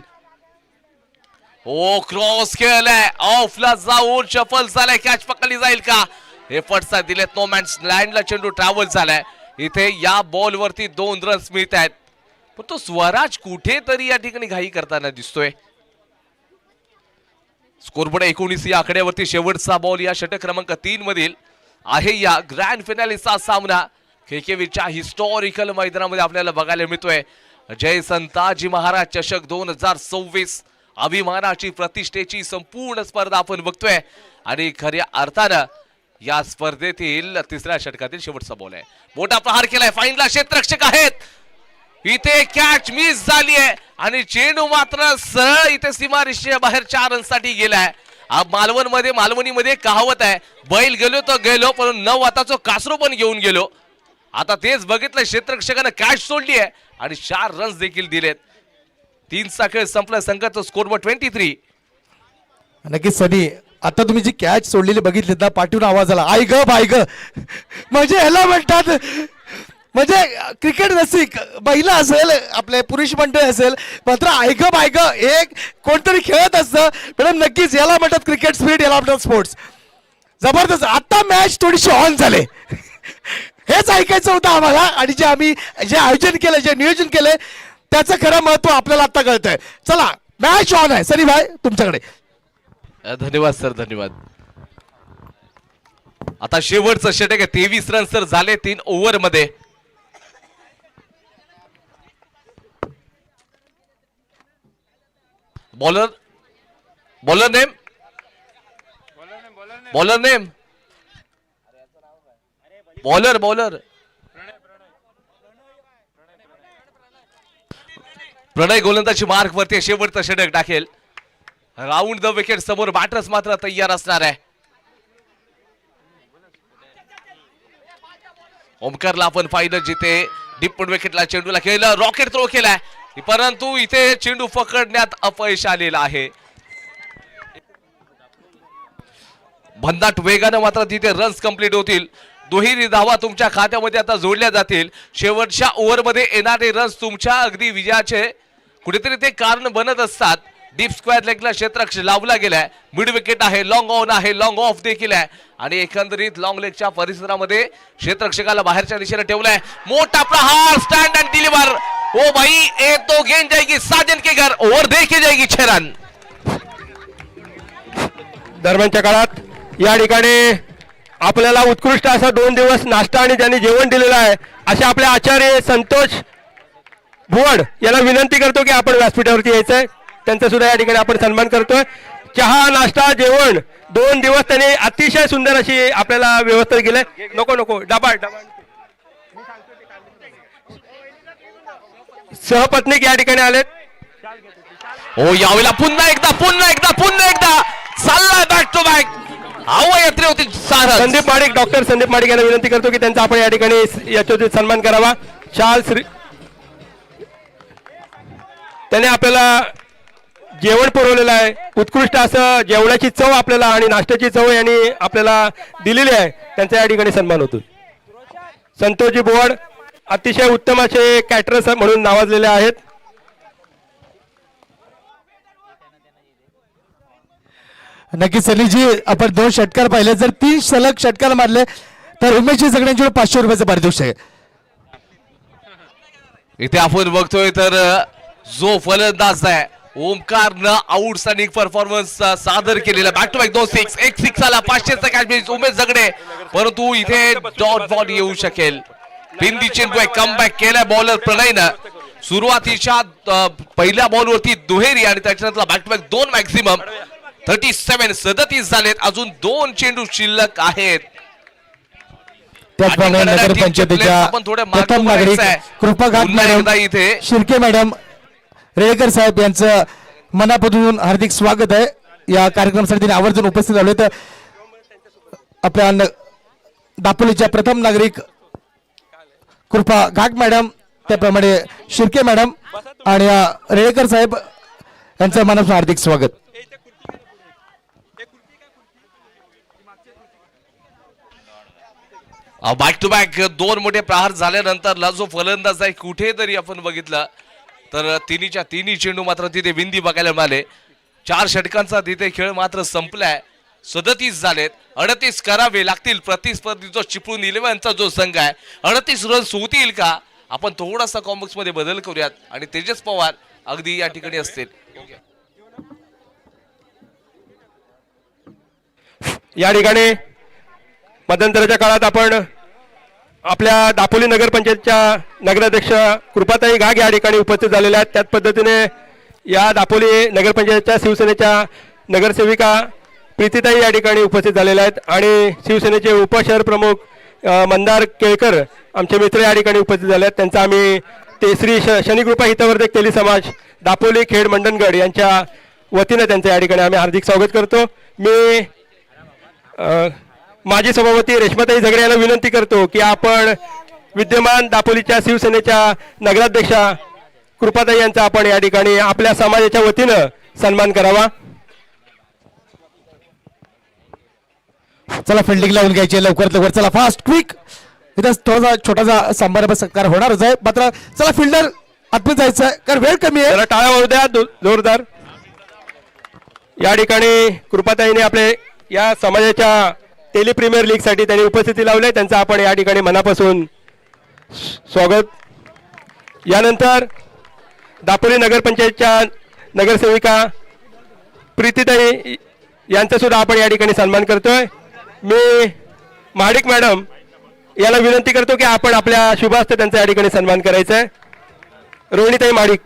ओ क्रॉस खेळलाय, ऑफला जाऊन शफल झालाय, कॅच पकडली जाईल का? हे फटसा दिलेत, नो मॅन्स लँडला चेंडू ट्रॅव्हल झालाय. इथे या बॉल वरती 2 रन्स मिळत आहेत, पण तो स्वराज कुठेतरी या ठिकाणी घाई करताना दिसतोय. स्कोरबोर्ड 19 या आकड्यावरती शेवटचा बॉल या षटक क्रमांक 3 मधील आहे. या ग्रँड फिनालेचा सामना केकेवीच्या हिस्टॉरिकल मैदानामध्ये आपल्याला बघायला मिळतोय. जय संताजी महाराज चषक 2024 अभिमानाची प्रतिष्ठेची संपूर्ण स्पर्धा आपण बघतोय. आणि खऱ्या अर्थानं या स्पर्धेतील 3ऱ्या षटकातील शेवटचा बॉल आहे. मोठा प्रहार केलाय, फाईनला क्षेत्ररक्षक आहेत. इथे कॅच मिस झाली आहे आणि चेंडू मात्र सरळ इथे सीमारेषेच्या बाहेर 4 रनसाठी गेलाय. मालवणीमध्ये कहावत आहे, बैल गेलो तर गेलो पण 9 वाताचो कासरो पण घेऊन गेलो. आता तेच बघितलं, क्षेत्ररक्षकानं कॅच सोडली आहे आणि 4 रन्स देखील दिलेत. 3चा खेळ संपला, संघाचा स्कोरबोर्ड 23. नक्कीच सनी, आता तुम्ही जी कॅच सोडलेली बघितलीत ना, पाठीवरून आवाज आला, आई ग बाय ग, म्हणजे ह्याला म्हणतात, म्हणजे क्रिकेट रसिक महिला असेल, आपले पुरुष मंडळ असेल, मात्र ऐक बायक एक कोणतरी खेळत असतं मॅडम. नक्कीच याला म्हणतात क्रिकेट स्पिरिट, याला म्हणतात स्पोर्ट्स. जबरदस्त. आता मॅच थोडीशी ऑन झाले, हेच ऐकायचं होतं आम्हाला. आणि जे आम्ही जे आयोजन केलं, जे नियोजन केलंय त्याचं खरं महत्व आपल्याला आता कळतंय. चला मॅच ऑन आहे. सनी भाई तुमच्याकडे. धन्यवाद सर, धन्यवाद. आता शेवटचं षटक आहे, 23 रन सर झाले 3 ओव्हर मध्ये. बॉलर नेम प्रणय गोलंदाजी मार्क वरती शेवटचं षटक टाकेल. राऊंड द विकेट समोर बॅटर्स मात्र तयार असणार आहे. ओमकारला आपण पाहिलं जिथे डीप विकेटला चेंडूला खेळलं, रॉकेट थ्रो केलाय, परंतु इथे चेंडू पकडण्यात अपयश आलेला आहे. भन्नाट वेगानं मात्र तिथे रन्स कंप्लीट होतील. दुहेरी धावा तुमच्या खात्यामध्ये आता जोडल्या जातील. शेवटच्या ओव्हरमध्ये येणारे रन्स तुमच्या अगदी विजयाचे कुठेतरी ते कारण बनत असतात. डीप स्क्वेअर लेगला क्षेत्ररक्षक लावला गेलाय, मिड विकेट आहे, लॉंग ऑन आहे, लॉंग ऑफ देखील आहे आणि एकंदरीत लॉंग लेगच्या परिसरामध्ये क्षेत्ररक्षकाला बाहेरच्या दिशेने ठेवलाय. मोठा प्रहार, स्टँड अँड डिलिव्हर. ओ भाई, ये तो गेंद जाएगी साजन के घर, ओव्हर देखी जाएगी 6 रन. दरम्यानच्या काळात या ठिकाणी आपल्याला उत्कृष्ट असा 2 दिवस नाश्ता आणि ज्यांनी जेवण दिलेलं आहे असे आपले आचार्य संतोष भुवड याला विनंती करतो की आपण व्यासपीठावरती यायचंय. त्यांचा सुद्धा या ठिकाणी आपण सन्मान करतोय. चहा नाश्ता जेवण 2 दिवस त्यांनी अतिशय सुंदर अशी आपल्याला व्यवस्था केली. नको नको डबा डबा. सहपत्नीक या ठिकाणी आलेत. हो यावेळेला पुन्हा एकदा चालला बॅक टू बॅक हवा यात्रे होती सारस. संदीप माडिक डॉक्टर संदीप माडिक यांना विनंती करतो की त्यांचा आपण या ठिकाणी याच्यावरती सन्मान करावा. शाल श्री त्याने आपल्याला जेवण पुरवलेलं आहे. उत्कृष्ट असं जेवणाची चव आपल्याला आणि नाश्त्याची चव यांनी आपल्याला दिलेली आहे. त्यांचा या ठिकाणी सन्मान होतो. संतोषजी बोवड अतिशय उत्तम असे कॅटरर्स म्हणून नावाजलेले आहेत. नक्कीच सनीजी आपण 2 षटकार पाहिले. जर 3 सलग षटकार मारले तर उमेशजी जगण्यांच्याकडे 500 रुपयाचं पारितोषिक आहे. इथे आपण बघतोय तर जो फलंदाज आहे ओमकारनं आउटस्टँडिंग परफॉर्मन्स सादर केलेला. बॅक टू बॅक 2 6 एक 6 आला 500चा कॅच मिस उमेश जगडे. परंतु इथे डॉट बॉल येऊ शकेल. बिंदी चेंडू कमबॅक केलाय बॉलर प्रणयनं. सुरुवातीच्या पहिल्या बॉलवरती दुहेरी आणि त्याच्यानंतर बॅक टू बॅक 2 मॅक्झिमम 37 झालेत. अजून 2 चेंडू शिल्लक आहेत. त्याचप्रमाणे नगरपंचायतीच्या प्रथम नागरिक कृपा घाट मॅडम इथे शिर्के मॅडम रेडकर साहेब यांचं मनापासून हार्दिक स्वागत आहे. या कार्यक्रमासाठी आवर्जून उपस्थित झाले. तर आपल्या दापोलीच्या प्रथम नागरिक कृपा घाट मॅडम त्याप्रमाणे शिर्के मॅडम आणि रेडकर साहेब यांचं मनापासून हार्दिक स्वागत. बॅक टू बॅक 2 मोठे प्रहार झाल्यानंतरला जो फलंदाज आहे कुठेतरी आपण बघितलं तर तिन्ही चेंडू मात्र तिथे बिंदी बघायला मिळाले. 4 षटकांचा तिथे खेळ मात्र संपलाय. 37 झालेत. 38 करावे लागतील. प्रतिस्पर्धी जो चिपळूण 11चा जो संघ आहे 38 रन्स होतील का? आपण थोडासा कॉम्बॉक्स मध्ये बदल करूयात आणि तेजस पवार अगदी या ठिकाणी असतील. या ठिकाणी मध्यंतराच्या काळात आपण आपल्या दापोली नगरपंचायतच्या नगराध्यक्ष कृपाताई घाग या ठिकाणी उपस्थित झालेल्या आहेत. त्याच पद्धतीने या दापोली नगरपंचायतच्या शिवसेनेच्या नगरसेविका प्रीतीताई या ठिकाणी उपस्थित झालेल्या आहेत आणि शिवसेनेचे उपशहर प्रमुख मंदार केळकर आमचे मित्र या ठिकाणी उपस्थित झाले आहेत. त्यांचा आम्ही ते श्री शनिकृपा हितवर्धक तेली समाज दापोली खेड मंडणगड यांच्या वतीने त्यांचं या ठिकाणी आम्ही हार्दिक स्वागत करतो. मी माजी सभापती रेश्माताई झगडे यांना विनंती करतो की आपण विद्यमान दापोलीच्या शिवसेनेच्या नगराध्यक्षा कृपाताई यांचा आपण या ठिकाणी आपल्या समाजाच्या वतीनं सन्मान करावा. चला फिल्डिंग लावून घ्यायची लवकरात लवकर. चला फास्ट क्विक. इथं थोडासा छोटासा समारंभ सत्कार होणारच आहे मात्र चला फिल्डर आतमध्ये जायचं आहे कारण वेळ कमी आहे. जरा टाळ्या वाजू द्या जोरदार. या ठिकाणी कृपाताईने आपले या समाजाच्या तेली प्रीमियर लीग साठी त्यांनी उपस्थिती लावली. त्यांचं आपण या ठिकाणी मनापासून स्वागत. यानंतर दापोली नगरपंचायतच्या नगरसेविका प्रीतीताई यांचा सुद्धा आपण या ठिकाणी सन्मान करतोय. मी महाडिक मॅडम याला विनंती करतो की आपण आपल्या शुभ हस्ते त्यांचा या ठिकाणी सन्मान करायचा आहे. रोहिणीताई महाडिक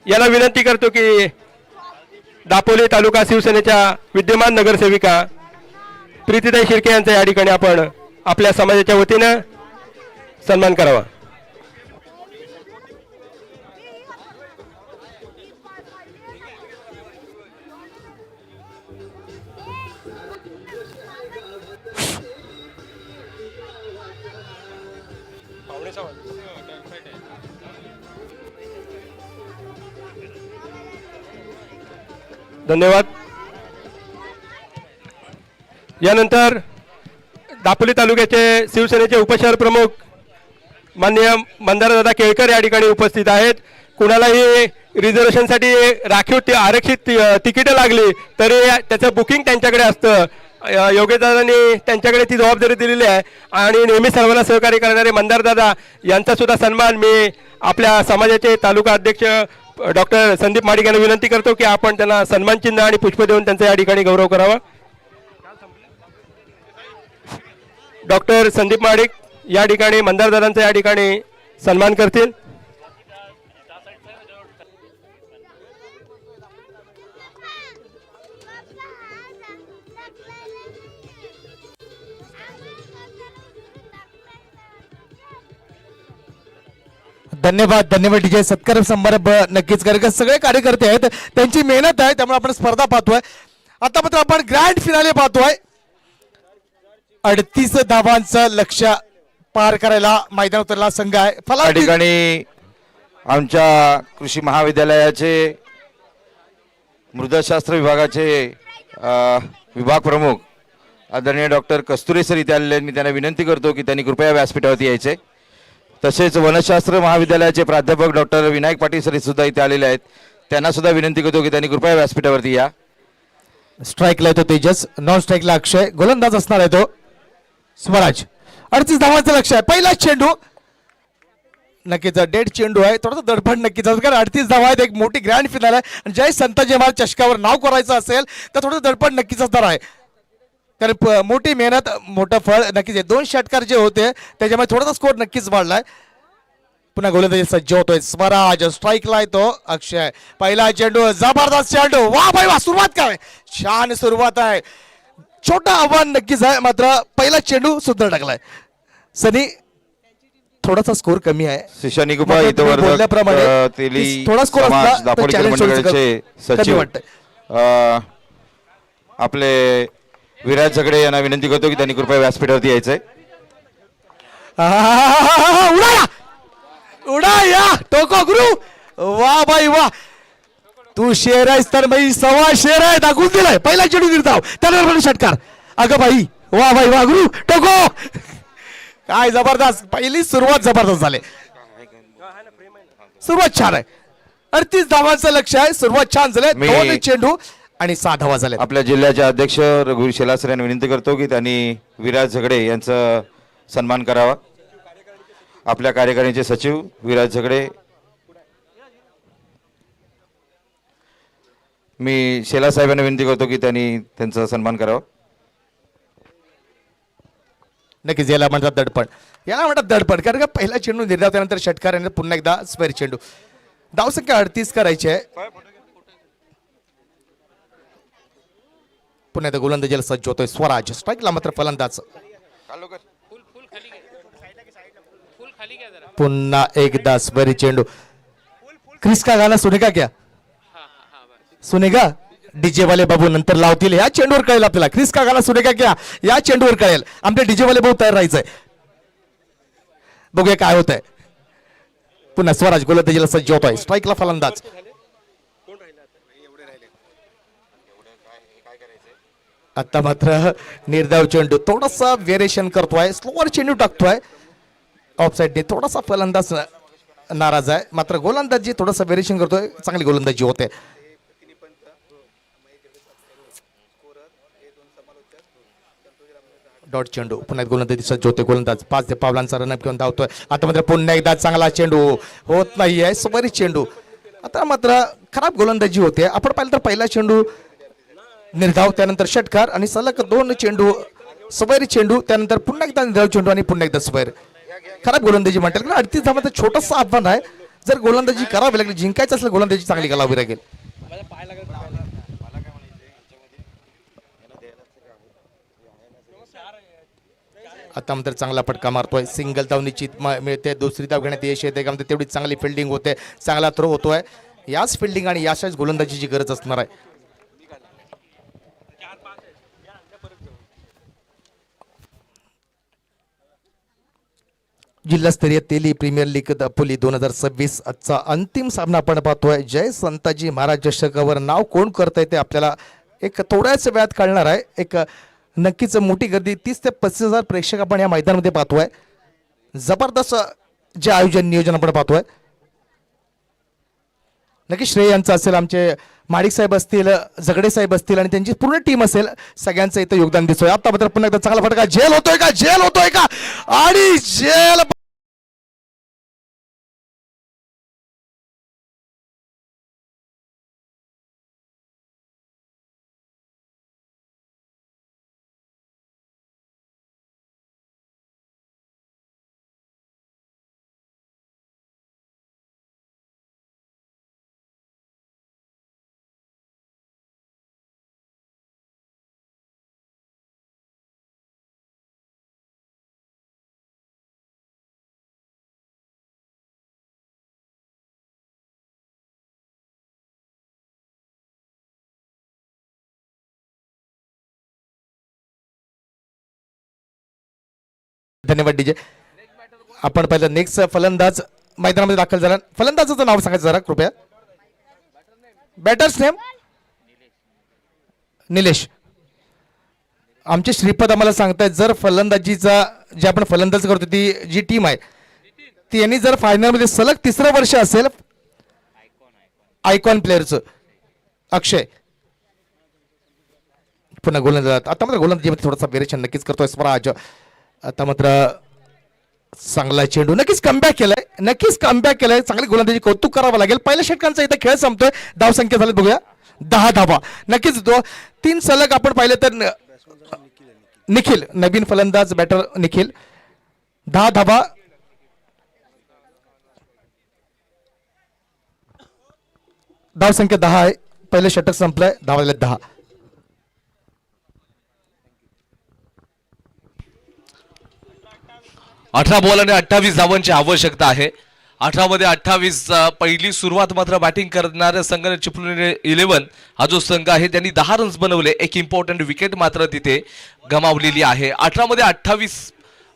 याला विनंती करतो की दापोली तालुका शिवसेनेच्या विद्यमान नगरसेविका प्रीतीताई शिर्के यांचा या ठिकाणी आपण आपल्या समाजाच्या वतीनं सन्मान करावा. धन्यवाद. यानंतर दापोली तालुक्याचे शिवसेनेचे उपशहर प्रमुख माननीय मंदारदादा केळकर या ठिकाणी उपस्थित आहेत. कुणालाही रिझर्वेशनसाठी राखीव आरक्षित तिकीटं लागली तरी त्याचं बुकिंग त्यांच्याकडे असतं. योगेशदादांनी त्यांच्याकडे ती जबाबदारी दिलेली आहे आणि नेहमी सर्वांना सहकार्य करणारे मंदारदादा यांचा सुद्धा सन्मान मी आपल्या समाजाचे तालुका अध्यक्ष डॉक्टर संदीप माडिक यांना विनंती करतो की आपण त्यांना सन्मान चिन्ह आणि पुष्प देऊन त्यांचा या ठिकाणी गौरव करावा. डॉक्टर संदीप महाडिक या ठिकाणी मंदारदारांचा या ठिकाणी सन्मान करतील. धन्यवाद धन्यवाद डीजे. सत्कार समारंभ नक्कीच करेल. सगळे कार्यकर्ते आहेत, त्यांची मेहनत आहे, त्यामुळे आपण स्पर्धा पाहतोय. आता मात्र आपण ग्रँड फिनाले पाहतोय. 38 धावांचं लक्ष्य पार करायला मैदान उतरला संघ आहे. या ठिकाणी आमच्या कृषी महाविद्यालयाचे मृदशास्त्र विभागाचे विभाग प्रमुख आदरणीय डॉक्टर कस्तुरे सर इथे आलेले आहेत. मी त्यांना विनंती करतो की त्यांनी कृपया व्यासपीठावरती यायचे. तसेच वनशास्त्र महाविद्यालयाचे प्राध्यापक डॉक्टर विनायक पाटील सर सुद्धा इथे आलेले आहेत. त्यांना सुद्धा विनंती करतो की त्यांनी कृपया व्यासपीठावरती या. स्ट्राईकला येतो तेजस, नॉन स्ट्राईकला अक्षय, गोलंदाज असणार आहे तो स्वराज. 38 धावांचं लक्ष आहे. पहिला चेंडू नक्कीच डेड चेंडू आहे, थोडासा दडपण नक्कीच असं, कारण 38 धावा आहेत, एक मोठी ग्रँड फिनाल आहे. आणि जय संताजी महाराज चषकावर नाव करायचं असेल तर थोडं दडपण नक्कीच असणार आहे, कारण मोठी मेहनत मोठं फळ नक्कीच आहे. 2 षटकार जे होते त्याच्यामुळे थोडासा स्कोर नक्कीच वाढलाय. पुन्हा गोलंदाजी सज्ज होतोय स्वराज. स्ट्राईकला येतो अक्षय. पहिला चेंडू जबरदस्त चेंडू, वा भाई वा, सुरुवात काय छान सुरुवात आहे. छोटं आव्हान नक्कीच आहे, मात्र पहिला चेंडू सुद्धा टाकलाय. सनी थोडासा स्कोर कमी आहे. शिशानी गुपा इथं बोलल्याप्रमाणे तेली थोडा स्कोर समाज असला तर दापोलीकर challenge मंडळाचे कमी सचिव वाटतंय. आपले विराज झगडे यांना विनंती करतो की त्यांनी कृपया व्यासपीठावरती यायचंय. उडा उडा या टोको गुरु, वा बाई वा, तू शेर आहेस तर बाई सवा शेर आहे, दाखवून दिलाय. पहिला चेंडू निर्धाव, त्यानंतर षटकार. अगं बाई वा बाई वा गुरु टोको, काय जबरदस्त, पहिली सुरुवात जबरदस्त झाली. सुरुवात छान आहे. 38 धावांचं लक्ष आहे, सुरुवात छान झाली. 2 चेंडू आणि 6 धावा झाल्या. आपल्या जिल्ह्याचे अध्यक्ष रघुवीर शेलासर यांना विनंती करतो की त्यांनी विराज झगडे यांचा सन्मान करावा. आपल्या कार्यकारिणीचे सचिव विराज झगडे, मी शेला साहेबांना विनंती करतो की त्यांनी त्यांचा सन्मान करावा. नक्कीच याला म्हणतात दडपण, याला म्हणतात दडपण, कारण का पहिला चेंडू निर्धाव, त्यानंतर षटकार आणि पुन्हा एकदा स्क्वेअर चेंडू. धावसंख्या 38 करायची आहे. पुन्हा एकदा गोलंदाजीला सज्ज होतोय स्वराज. स्ट्राईकला मात्र फलंदाज. पुन्हा एकदा स्क्वेअर चेंडू. क्रिस का गाना सुनेगा क्या, सुनेगा डीजे वाले बाबू नंतर लावतील. या चेंडूवर कळेल आपल्याला, क्रिस का गाना सुनेगा क्या या चेंडूवर कळेल. आमचे डीजे वाले भाऊ तयार राहायचंय, बघूया काय होतंय. पुन्हा स्वराज गोलंदाजीला सज्ज होतोय. स्ट्राईकला फलंदाज. आता मात्र निर्धाव चेंडू, थोडासा व्हेरिएशन करतोय, स्लोअर चेंडू टाकतोय ऑफ साइडने. थोडासा फलंदाज नाराज आहे, मात्र गोलंदाजी थोडासा व्हेरिएशन करतोय, चांगली गोलंदाजी होते. डॉट चेंडू, पुन्हा गोलंदाजी सज्ज होते. गोलंदाज 5 पावलांचा रनअप घेऊन धावतोय. आता मात्र पुन्हा एकदा चांगला चेंडू होत नाहीये, सुपारी चेंडू. आता मात्र खराब गोलंदाजी होते. आपण पाहिलं तर पहिला चेंडू निर्धाव, त्यानंतर षटकार आणि सलग 2 चेंडू सुपारी चेंडू, त्यानंतर पुन्हा एकदा निर्धाव चेंडू आणि पुन्हा एकदा सुपारी. खराब गोलंदाजी म्हणतात, 38 धावांचं छोटंसं आव्हान आहे. जर गोलंदाजी करावी लागली, जिंकायचं असेल गोलंदाजी चांगली करावी लागेल. आता मात्र चांगला फटका मारतोय, सिंगल धाव निश्चित मिळते. दुसरी धाव घेण्यात यश येते का, तेवढी चांगली फिल्डिंग होते, चांगला थ्रो होतोय. याच फिल्डिंग आणि याच्याच गोलंदाजीची गरज असणार आहे. जिल्हास्तरीय तेली प्रीमियर लीग दापोली 2026 आजचा अंतिम सामना आपण पाहतोय. जय संताजी महाराज चषकावर नाव कोण करतंय ते आपल्याला एक थोड्याच वेळात कळणार आहे. एक नक्कीच मोठी गर्दी, 30 ते 35,000 प्रेक्षक आपण या मैदानामध्ये पाहतोय. जबरदस्त जे आयोजन नियोजन आपण पाहतोय. नक्की श्रेय यांचं असेल, आमचे माडिक साहेब असतील, झगडे साहेब असतील आणि त्यांची पूर्ण टीम असेल, सगळ्यांचं इथं योगदान दिसतोय. आता मात्र पुन्हा एकदा चांगला फटका, जेल होतोय का, जेल होतोय का, आणि जेल धन्यवाद डीजे. आपण पहिलं नेक्स्ट फलंदाज मैदानामध्ये दाखल झाला. फलंदाजाचं नाव सांगायचं जरा कृपया. Batters name Nilesh. आमचे श्रीपद आम्हाला सांगतायत जर फलंदाजीचा जे आपण फलंदाज करतो ती जी टीम आहे ती यांनी जर फायनलमध्ये सलग 3रं वर्ष असेल आयकॉन प्लेअरचं अक्षय पुन्हा गोलंदाज. आता मात्र गोलंदाजीमध्ये थोडासा वेरिएशन नक्कीच करतोय स्वराज. आता मात्र चांगला चेंडू नक्कीच कमबॅक केलाय. चांगली गोलंदाजी कौतुक करावं लागेल. पहिल्या षटकांचा इथं खेळ संपतोय. धावसंख्या झाली बघूया 10 धावा. नक्कीच 3 सलग आपण पाहिलं तर निखिल नवीन फलंदाज बॅटर निखिल 10 धावा. धावसंख्या 10 आहे. पहिलं षटक संपलंय. धावा 10. 18 बॉल आणि 28 धावांची आवश्यकता आहे. 18 मध्ये 28 पहिली सुरुवात मात्र बॅटिंग करणाऱ्या संघाने चिपळूण 11 हा जो संघ आहे त्यांनी 10 रन्स बनवले. एक इम्पॉर्टंट विकेट मात्र तिथे गमावलेली आहे. 18 मध्ये 28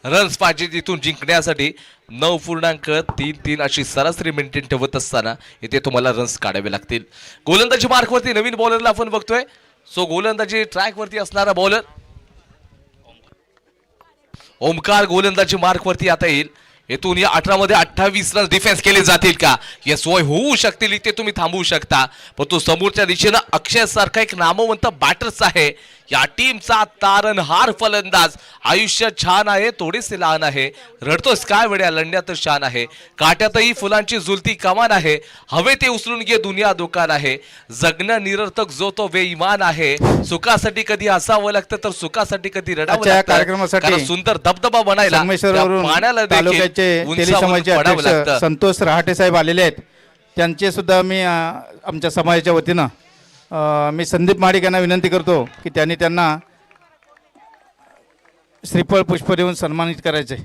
रन्स पाहिजे तिथून जिंकण्यासाठी. 9.33 अशी सरासरी मेंटेन ठेवत असताना इथे तुम्हाला रन्स काढावे लागतील. गोलंदाजी मार्कवरती नवीन बॉलरला आपण बघतोय. सो गोलंदाजी ट्रॅकवरती असणारा बॉलर ओमकार गोलंदाजी मार्कवरती आता येईल. येथून या 18 मध्ये 28 रन डिफेन्स केले जातील का? या सोय होऊ शकतील. इथे तुम्ही थांबवू शकता. पण तो समोरच्या दिशेनं अक्षय सारखा एक नामवंत बॅटर्स आहे. या टीमचा तारणहार फलंदाज. आयुष्य छान आहे थोडेसे लहान आहे. रडतोस काय वेड्या लढण्यात शान आहे. काट्यातही फुलांची झुलती कमान आहे. हवे ते उचलून घे दुनिया दुकान आहे. जगणं निरर्थक जो तो बेईमान आहे. सुखासाठी कधी हसावं लागतं तर सुखासाठी कधी रडावं आजच्या लागतं. कार्यक्रमासाठी कारण सुंदर धबधबा बनायला संगमेश्वरवरून त्या पाण्याला देखील तालुक्याचे उंचावरून तेलीसमाजाचे पडावं अध्यक्ष लागतं. संतोष रहाटे साहेब आलेले आहेत. त्यांचे सुद्धा मी आमच्या समाजाच्या वतीनं मी संदीप माडिक यांना विनंती करतो की त्यांना श्रीफळ पुष्प देऊन सन्मानित करायचे.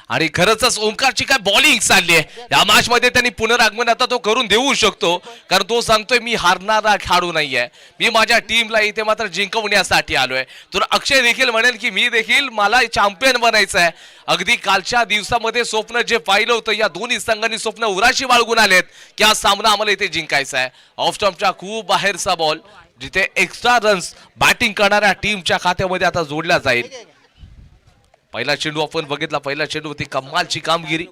आणि खरंच ओमकारची काय बॉलिंग चालली आहे या मॅच मध्ये. त्यांनी पुनरागमन आता तो करून देऊ शकतो. कारण तो सांगतोय मी हारणारा खेळाडू नाहीये. मी माझ्या टीमला इथे मात्र जिंकवण्यासाठी आलोय. तर अक्षय देखील म्हणेल की मी देखील मला चॅम्पियन बनायचं आहे. अगदी कालच्या दिवसामध्ये स्वप्न जे पाहिलं होतं या दोन्ही संघांनी स्वप्न उराशी बाळगून आलेत की हा सामना आम्हाला इथे जिंकायचा आहे. ऑफ स्टंपच्या खूप बाहेरचा बॉल जिथे एक्स्ट्रा रन्स बॅटिंग करणाऱ्या टीमच्या खात्यामध्ये आता जोडला जाईल. पहिला चेंडू आपण बघितला. पहिला चेंडू होती कमालची कामगिरी.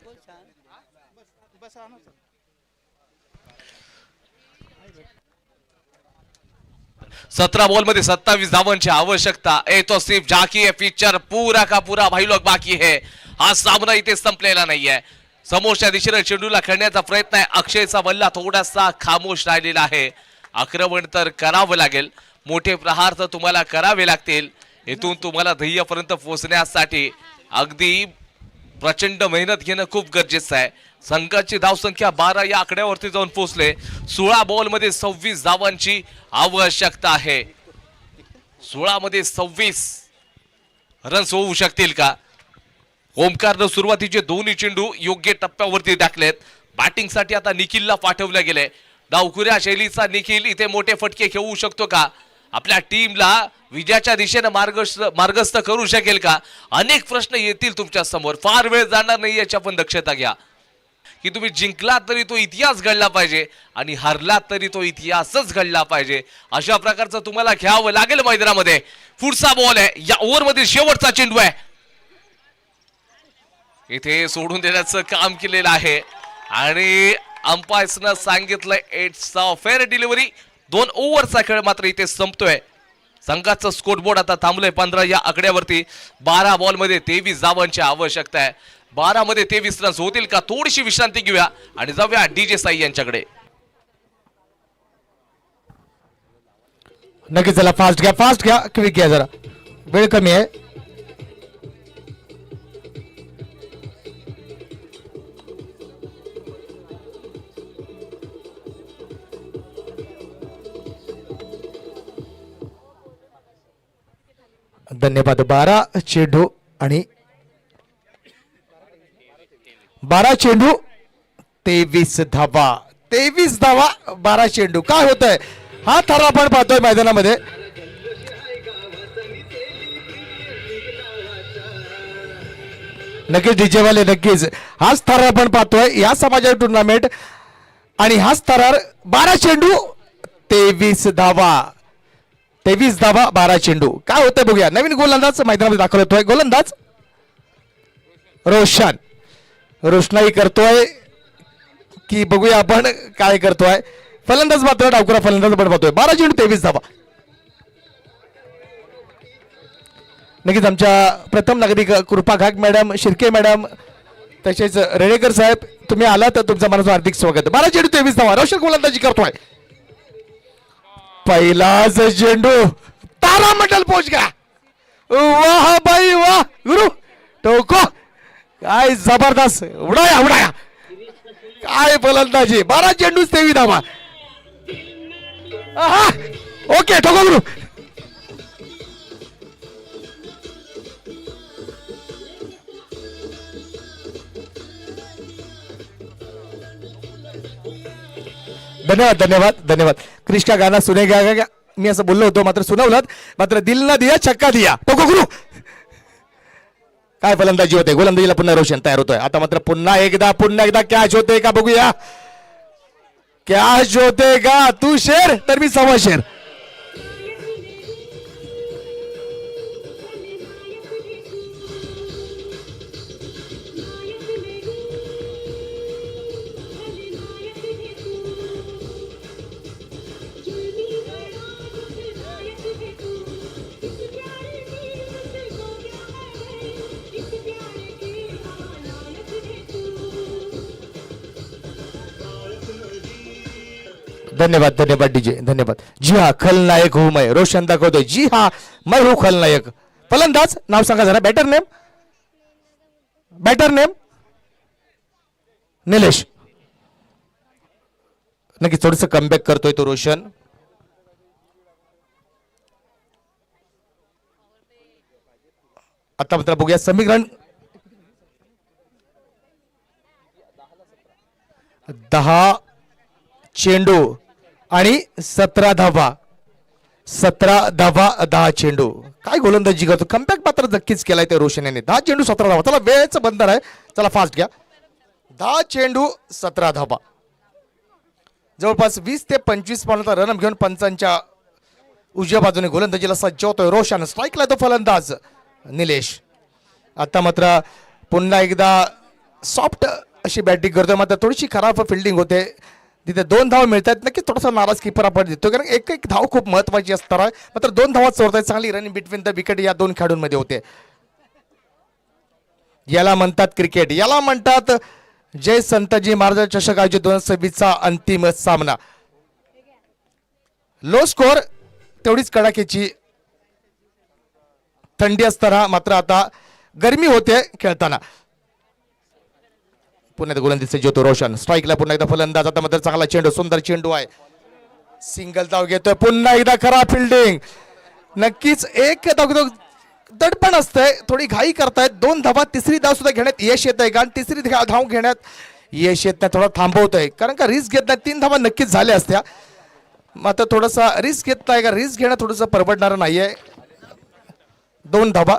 सतरा बॉल मध्ये 27 धावांची आवश्यकता. तो सिर्फ झाकी है. पिक्चर पूरा का पूरा भाई लोग बाकी है. हा सामना इथे संपलेला नाहीये. समोरच्या दिशेने चेंडूला खेळण्याचा प्रयत्न आहे. अक्षयचा बल्ला थोडासा खामोश राहिलेला आहे. आक्रमण तर करावं लागेल. मोठे प्रहार तर तुम्हाला करावे लागतील. इथून तुम्हाला ध्येयापर्यंत पोहोचण्यासाठी अगदी प्रचंड मेहनत घेणं खूप गरजेचं आहे. संघाची धावसंख्या 12 या आकड्यावरती जाऊन पोहोचले. 16 बॉल मध्ये 26 धावांची आवश्यकता आहे. 16 मध्ये 26 रन्स होऊ शकतील का? ओमकारनं सुरुवातीचे दोन्ही चेंडू योग्य टप्प्यावरती टाकलेत. बॅटिंगसाठी आता निखिलला पाठवलं गेलंय. डावखुऱ्या शैलीचा निखिल इथे मोठे फटके खेळू शकतो का? आपल्या टीमला विजयाच्या दिशेने मार्गस्थ करू शकेल का? अनेक प्रश्न येतील तुमच्या समोर. फार वेळ जाणार नाही याची आपण दक्षता घ्या की तुम्ही जिंकलात तरी तो इतिहास घडला पाहिजे आणि हरलात तरी तो इतिहासच घडला पाहिजे. अशा प्रकारचं तुम्हाला घ्यावं लागेल मैदानामध्ये. पुढचा बॉल आहे. या ओव्हर मधील शेवटचा चेंडू आहे. इथे सोडून देण्याचं काम केलेलं आहे आणि अंपायर्सनं सांगितलंय इट्स अ फेअर डिलिव्हरी. 2 ओव्हरचा खेळ मात्र इथे संपतोय. संघाचं स्कोरबोर्ड आता थांबलंय 15 या आकड्यावरती. 12 बॉल मध्ये 23 धावांची आवश्यकता आहे. 12 मध्ये 23 रन्स होतील का? थोडीशी विश्रांती घेऊया आणि जाऊया डीजे साई यांच्याकडे. नक्कीच चला फास्ट घ्या क्विक घ्या जरा वेळ कमी आहे. धन्यवाद. 12 चेंडू आणि 12 चेंडू 23 धावा. 23 धावा 12 चेंडू. काय होत आहे हा थर आपण पाहतोय मैदानामध्ये. नक्कीच डीजे वाले नक्कीच हाच थरार आपण पाहतोय या समाजाची टुर्नामेंट आणि हाच थरार 12 चेंडू 23 धावा 12 चेंडू काय होतंय बघूया. नवीन गोलंदाज मैदानामध्ये दाखल होतोय. गोलंदाज रोशनाई करतोय की बघूया आपण काय करतोय. फलंदाज मात्र डावखुरा फलंदाज आपण पाहतोय. 12 चेंडू 23 धावा. नक्कीच आमच्या प्रथम नागरिक कृपा घाग मॅडम, शिर्के मॅडम तसेच रेडेकर साहेब तुम्ही आला तर तुमचं मनाचं हार्दिक स्वागत. 12 चेंडू 23 धावा. रोशन गोलंदाजी करतोय. पहिलाच चेंडू तारामंडल पोच का. वाह बाई वाह गुरु टोको काय जबरदस्त उडाया काय फलंदाजी. 12 चेंडू 23 धावा. ओके टोको गुरु. धन्यवाद. क्रिश का गाना सुनेगा क्या मी असं बोललो होतो मात्र सुनावलं मात्र दिल ना दिया छक्का दिया. टोको गुरु काय फलंदाजी होते. गोलंदाजीला पुन्हा रोशन तयार होतोय. आता मात्र पुन्हा एकदा कॅच होते का बघूया. कॅच होते का. तू शेर तर मी 1.25 शेर. धन्यवाद डीजे धन्यवाद. जी हा खलनायक हूं मैं. रोशन दाखवतोय. जी हा मैं हूं खलनायक. फलंदाज नाव सांगा जरा. Batter name Nilesh. नक्की थोडस कमबॅक करतोय तो रोशन. आता मात्र बघूया समीकरण 10 चेंडू आणि 17 धावा 10 चेंडू. काय गोलंदाजी करतो. कमबॅक मात्र नक्कीच केलाय ते रोशन यांनी. 10 चेंडू 17 धावा. चला वेळेचं बंधन आहे. चला फास्ट घ्या. 10 चेंडू 17 धावा. जवळपास 20 ते 25 पॉईंटचा रन घेऊन पंचांच्या उजव्या बाजूने गोलंदाजीला सज्ज होतोय रोशन. स्ट्राईकला तो फलंदाज निलेश. आता मात्र पुन्हा एकदा सॉफ्ट अशी बॅटिंग करतोय मात्र थोडीशी खराब फिल्डिंग होते. तिथे 2 धावा मिळतात. नक्की थोडासा नाराज किपर आपण देतो कारण एक धाव खूप महत्वाची असणार आहे. मात्र 2 धावा चोरतायत. चांगली रन बिटवीन द विकेट या 2 खेळाडूंमध्ये होते. याला म्हणतात क्रिकेट. याला म्हणतात जय संताजी महाराज चषक आयोजित 2026चा अंतिम सामना. लो स्कोर तेवढीच कडाक्याची थंडी असताना मात्र आता गरमी होते खेळताना. पुन्हा गोलंदाजीचे ज्योतो रोशन. स्ट्राईकला पुन्हा एकदा फलंदाज. आता मात्र चांगला चेंडू सुंदर चेंडू आहे. सिंगल धाव घेतोय. पुन्हा एकदा खराब फिल्डिंग. नक्कीच एक दडपण असतंय. थोडी घाई करतायत. 2 धावा 3री धाव सुद्धा घेण्यात यश येत आहे. कारण 3री धाव घेण्यात यश येत नाही. थोडा थांबवतोय कारण का रिस्क घेत नाही. 3 धावा नक्कीच झाल्या असत्या मात्र थोडासा रिस्क घेत नाही का. रिस्क घेणं थोडंसं परवडणार नाहीये. 2 धावा.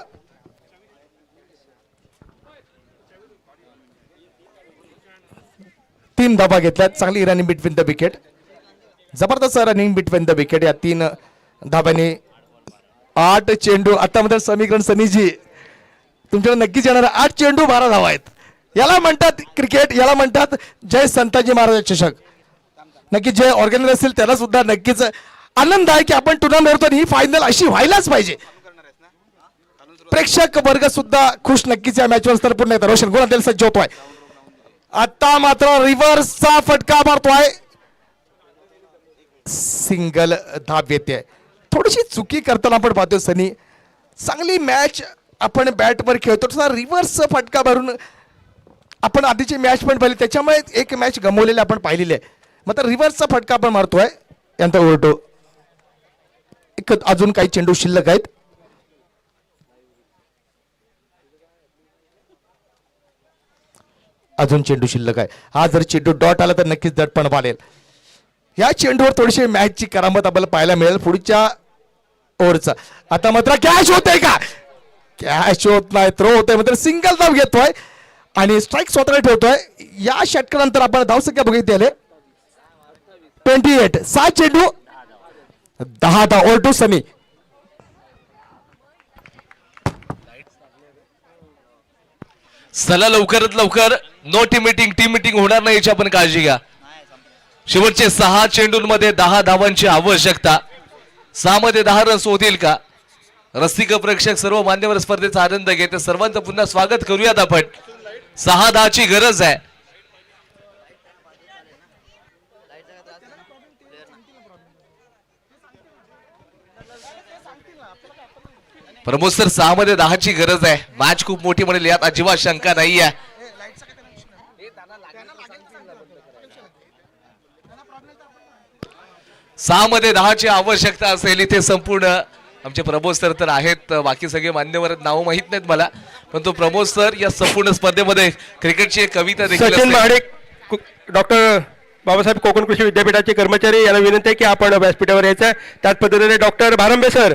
तीन धावा घेतल्यात. चांगली रनिंग बिटवीन द विकेट. जबरदस्त रनिंग बिटवीन द विकेट. या 3 धाब्याने 8 चेंडू. आता मात्र समीकरण सनीजी तुमच्याकडे नक्कीच येणार. 8 चेंडू 12 धावा आहेत. याला म्हणतात क्रिकेट. याला म्हणतात जय संताजी महाराज चषक. नक्की जे ऑर्गनायझर असेल त्याला सुद्धा नक्कीच आनंद आहे की आपण टुर्नामेंट ही फायनल अशी व्हायलाच पाहिजे. प्रेक्षक वर्ग सुद्धा खुश नक्कीच या मॅचवर असतात. पुन्हा एकदा रोशन गोलंदाज सज्ज होतोय. आता मात्र रिव्हर्सचा फटका मारतोय. सिंगल धाब येते. थोडीशी चुकी करताना आपण पाहतोय सनी. चांगली मॅच आपण बॅटवर खेळतो. तसा रिव्हर्स फटका मारून आपण आधीची मॅच पण पाहिली त्याच्यामुळे एक मॅच गमवलेली आपण पाहिलेली आहे. मात्र रिव्हर्सचा फटका आपण मारतोय. यानंतर उलटो एक अजून काही चेंडू शिल्लक आहेत. अजून चेंडू शिल्लक आहे. हा जर चेंडू डॉट आला तर नक्कीच दडपण वाढेल. या चेंडूवर थोडीशी मॅचची करामत आपल्याला पाहायला मिळेल पुढच्या ओव्हरचा. आता मात्र कॅच होतंय का. कॅच होत नाही, थ्रो होतोय, मात्र सिंगल धाव घेतोय आणि स्ट्राईक स्वतःकडे ठेवतोय. या षटकानंतर आपण धावसंख्या बघितली आले 28. 7 चेंडू 10 धाव. ऑल टू सनी. चला लवकरात लवकर नो टीम मीटिंग होणार नाही याची आपण काळजी घ्या. शेवटचे 6 चेंडूंमध्ये 10 धावांची आवश्यकता. 6 मध्ये 10 रन्स होतील का? रसिक प्रेक्षक सर्व मान्यवर स्पर्धेचा आनंद घेते. सर्वांचं पुन्हा स्वागत करूयात आपण. 6-10ची गरज आहे. प्रमोद सर 6 मध्ये 10ची गरज आहे. मॅच खूप मोठी म्हणेल यात अजिबात शंका नाहीये. 6 मध्ये 10ची आवश्यकता असेल इथे. संपूर्ण आमचे प्रमोद सर तर आहेत, बाकी सगळे मान्यवर नाव माहित नाहीत मला, पण तो प्रमोद सर या संपूर्ण स्पर्धेमध्ये क्रिकेटची एक कविता देखील सचिन महाडिक, डॉक्टर बाबासाहेब कोकण कृषी विद्यापीठाचे कर्मचारी यांना विनंती आहे की आपण व्यासपीठावर यायचं आहे. त्याच पद्धतीने डॉक्टर भारंबे सर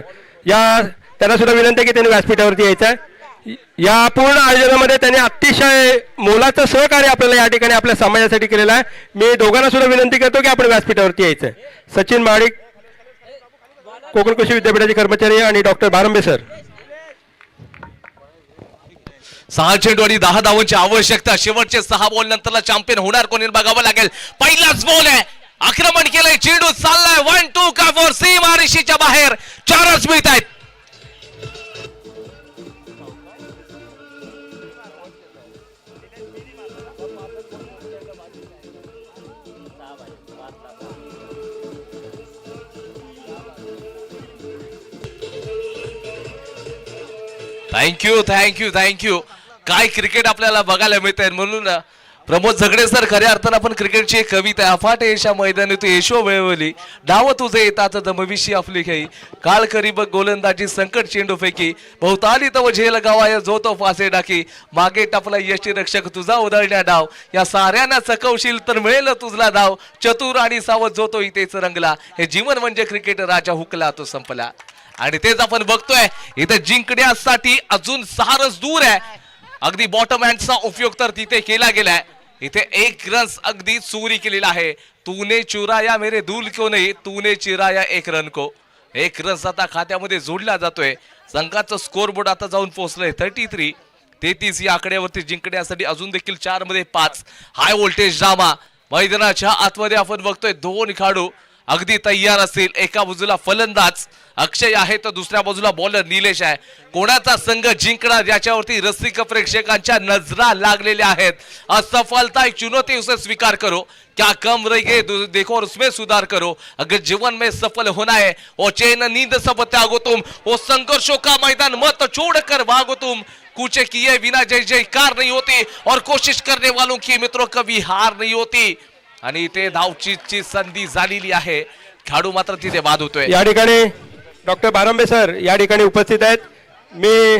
त्यांना सुद्धा विनंती आहे की त्यांनी व्यासपीठावरती यायचं आहे. या पूर्ण आयोजनामध्ये त्यांनी अतिशय मोलाचं सहकार्य आपल्याला या ठिकाणी आपल्या समाजासाठी केलेलं आहे. मी दोघांना सुद्धा विनंती करतो की आपण व्यासपीठावरती यायचं आहे. सचिन महाडिक, कोकण कृषी विद्यापीठाचे कर्मचारी, आणि डॉक्टर भारंबे सर. 6 चेंडू आणि 10 धावांची आवश्यकता. शेवटचे 6 बॉल नंतरला चॅम्पियन होणार कोणी बघावं लागेल. पहिलाच बॉल आहे, आक्रमण केलंय, चेंडू चाललाय 1-2 का फॉर सीमा रेषेच्या बाहेर. 4च मिळत आहेत. थँक्यू. काय क्रिकेट आपल्याला बघायला मिळत आहे. म्हणून प्रमोद झगडे सर, खऱ्या अर्थानं आपण क्रिकेटची एक कविता आहे. अफाट यशा मैदानी तू यशो वेळवली, डाव तुझे येतात दमविशी आपली खेळी, काळ करी बघ गोलंदाजी संकट चेंडू फेकी, बहुताली तव झेल गावाय जो तो फासे डाकी, मागे टापला यष्टी रक्षक तुझा उधळण्या डाव, या साऱ्यांना चकवशील तर मिळेल तुझला धाव, चतुर आणि सावध जो तो इथेच रंगला, हे जीवन म्हणजे क्रिकेट, राजा हुकला तो संपला. आणि तेच आपण बघतोय इथे जिंकण्यासाठी अजून 6 रन्स दूर आहे. अगदी बॉटम हँडचा उपयोग तर तिथे केला गेलाय. इथे 1 रन्स अगदी चोरी केलेला आहे. तूने चुराया मेरे दूल को नाही, तूने चिराया 1 रन को. 1 रन्स आता खात्यामध्ये जोडला जातोय. संघाचं स्कोर बोर्ड आता जाऊन पोहोचलंय 33 या आकड्यावरती. जिंकण्यासाठी अजून देखील 4 मध्ये 5. हाय व्होल्टेज ड्रामा मैदानाच्या आतमध्ये आपण बघतोय. 2 खेळाडू अगदी तयार असतील. एका बाजूला फलंदाज अक्षय आहे तर दुसऱ्या बाजूला बॉलर निलेश आहे. कोणाचा संघ जिंकणार याच्यावरती रसिक प्रेक्षकांच्या नजरा लागलेल्या आहेत. असफलता एक चुनौती, उसे स्वीकार करो, क्या कम रह गए देखो और उसमें सुधार करो. अगर जीवन में सफल होना है वो चैन नींद सब त्यागो तुम, वो संघर्षों का मैदान मत छोड़ कर भागो तुम, कुछ किए बिना जय जयकार नहीं होती और कोशिश करने वालों की मित्रों कभी हार नहीं होती. आणि इथे धावचीची संधी झालेली आहे. खेळाडू मात्र तिथे बाद होतोय. या ठिकाणी डॉक्टर भारंबे सर या ठिकाणी उपस्थित आहेत. मी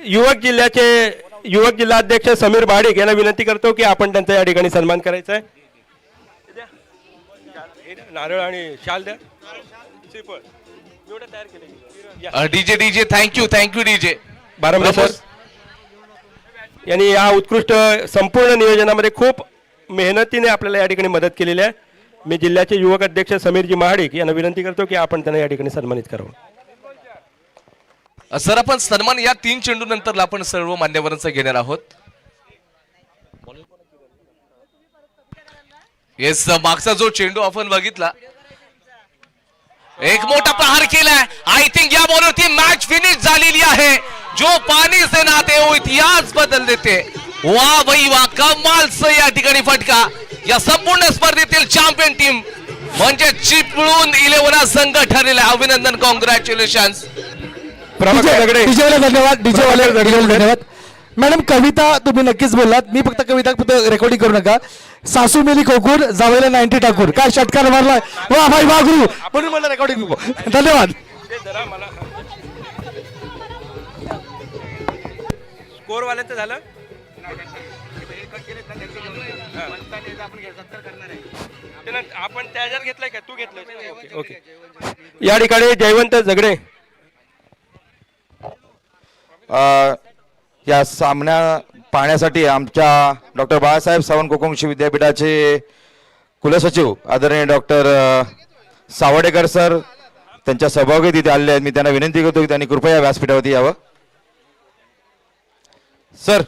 युवक जिल्हा अध्यक्ष समीर महाडिक यांना विनंती करतो की आपण त्यांचा या ठिकाणी सन्मान करायचा आहे. नारळ आणि शाल द्या. DJ thank you DJ Bharambe sir यांनी या उत्कृष्ट संपूर्ण नियोजनामध्ये खूप मेहनतीने आपल्याला या ठिकाणी मदत केलेली आहे. मी जिल्ह्याचे युवक अध्यक्ष समीरजी महाडिक यांना विनंती करतो की आपण त्यांना या ठिकाणी सन्मानित करावं. सर आपण सन्मान या 3 चेंडू नंतर आपण सर्व मान्यवरांचा घेणार आहोत. येस, मागचा जो चेंडू आपण बघितला, एक मोठा प्रहार केलाय. आय थिंक या बॉलवरती मॅच फिनिश झालेली आहे. जो पाणी से नाते हो इतिहास बदल देते. वा भाई वा, कमालचं या ठिकाणी फटका. या संपूर्ण स्पर्धेतील चॅम्पियन टीम म्हणजे चिपळूण 11 संघ ठरलेला. अभिनंदन, कॉंग्रॅच्युलेशन. धन्यवाद मॅडम. कविता तुम्ही नक्कीच बोललात. मी फक्त रेकॉर्डिंग करू नका. सासू मेली कोकूर जावेला 90 टाकूर, काय षटकार मारला. वा भाई वा गुरु, म्हणून मला रेकॉर्डिंग. धन्यवाद. स्कोर वाल्यांचं झालं. आपण त्याच्यात घेतलाय का तू घेतलंय? ओके. या ठिकाणी जयवंत झगडे या सामन्या पाहण्यासाठी आमच्या डॉक्टर बाळासाहेब सावंत कोकण विद्यापीठाचे कुलसचिव आदरणीय डॉक्टर सावडेकर सर त्यांच्या सहभागी तिथे आलेले आहेत. मी त्यांना विनंती करतो की त्यांनी कृपया व्यासपीठावरती यावं. सर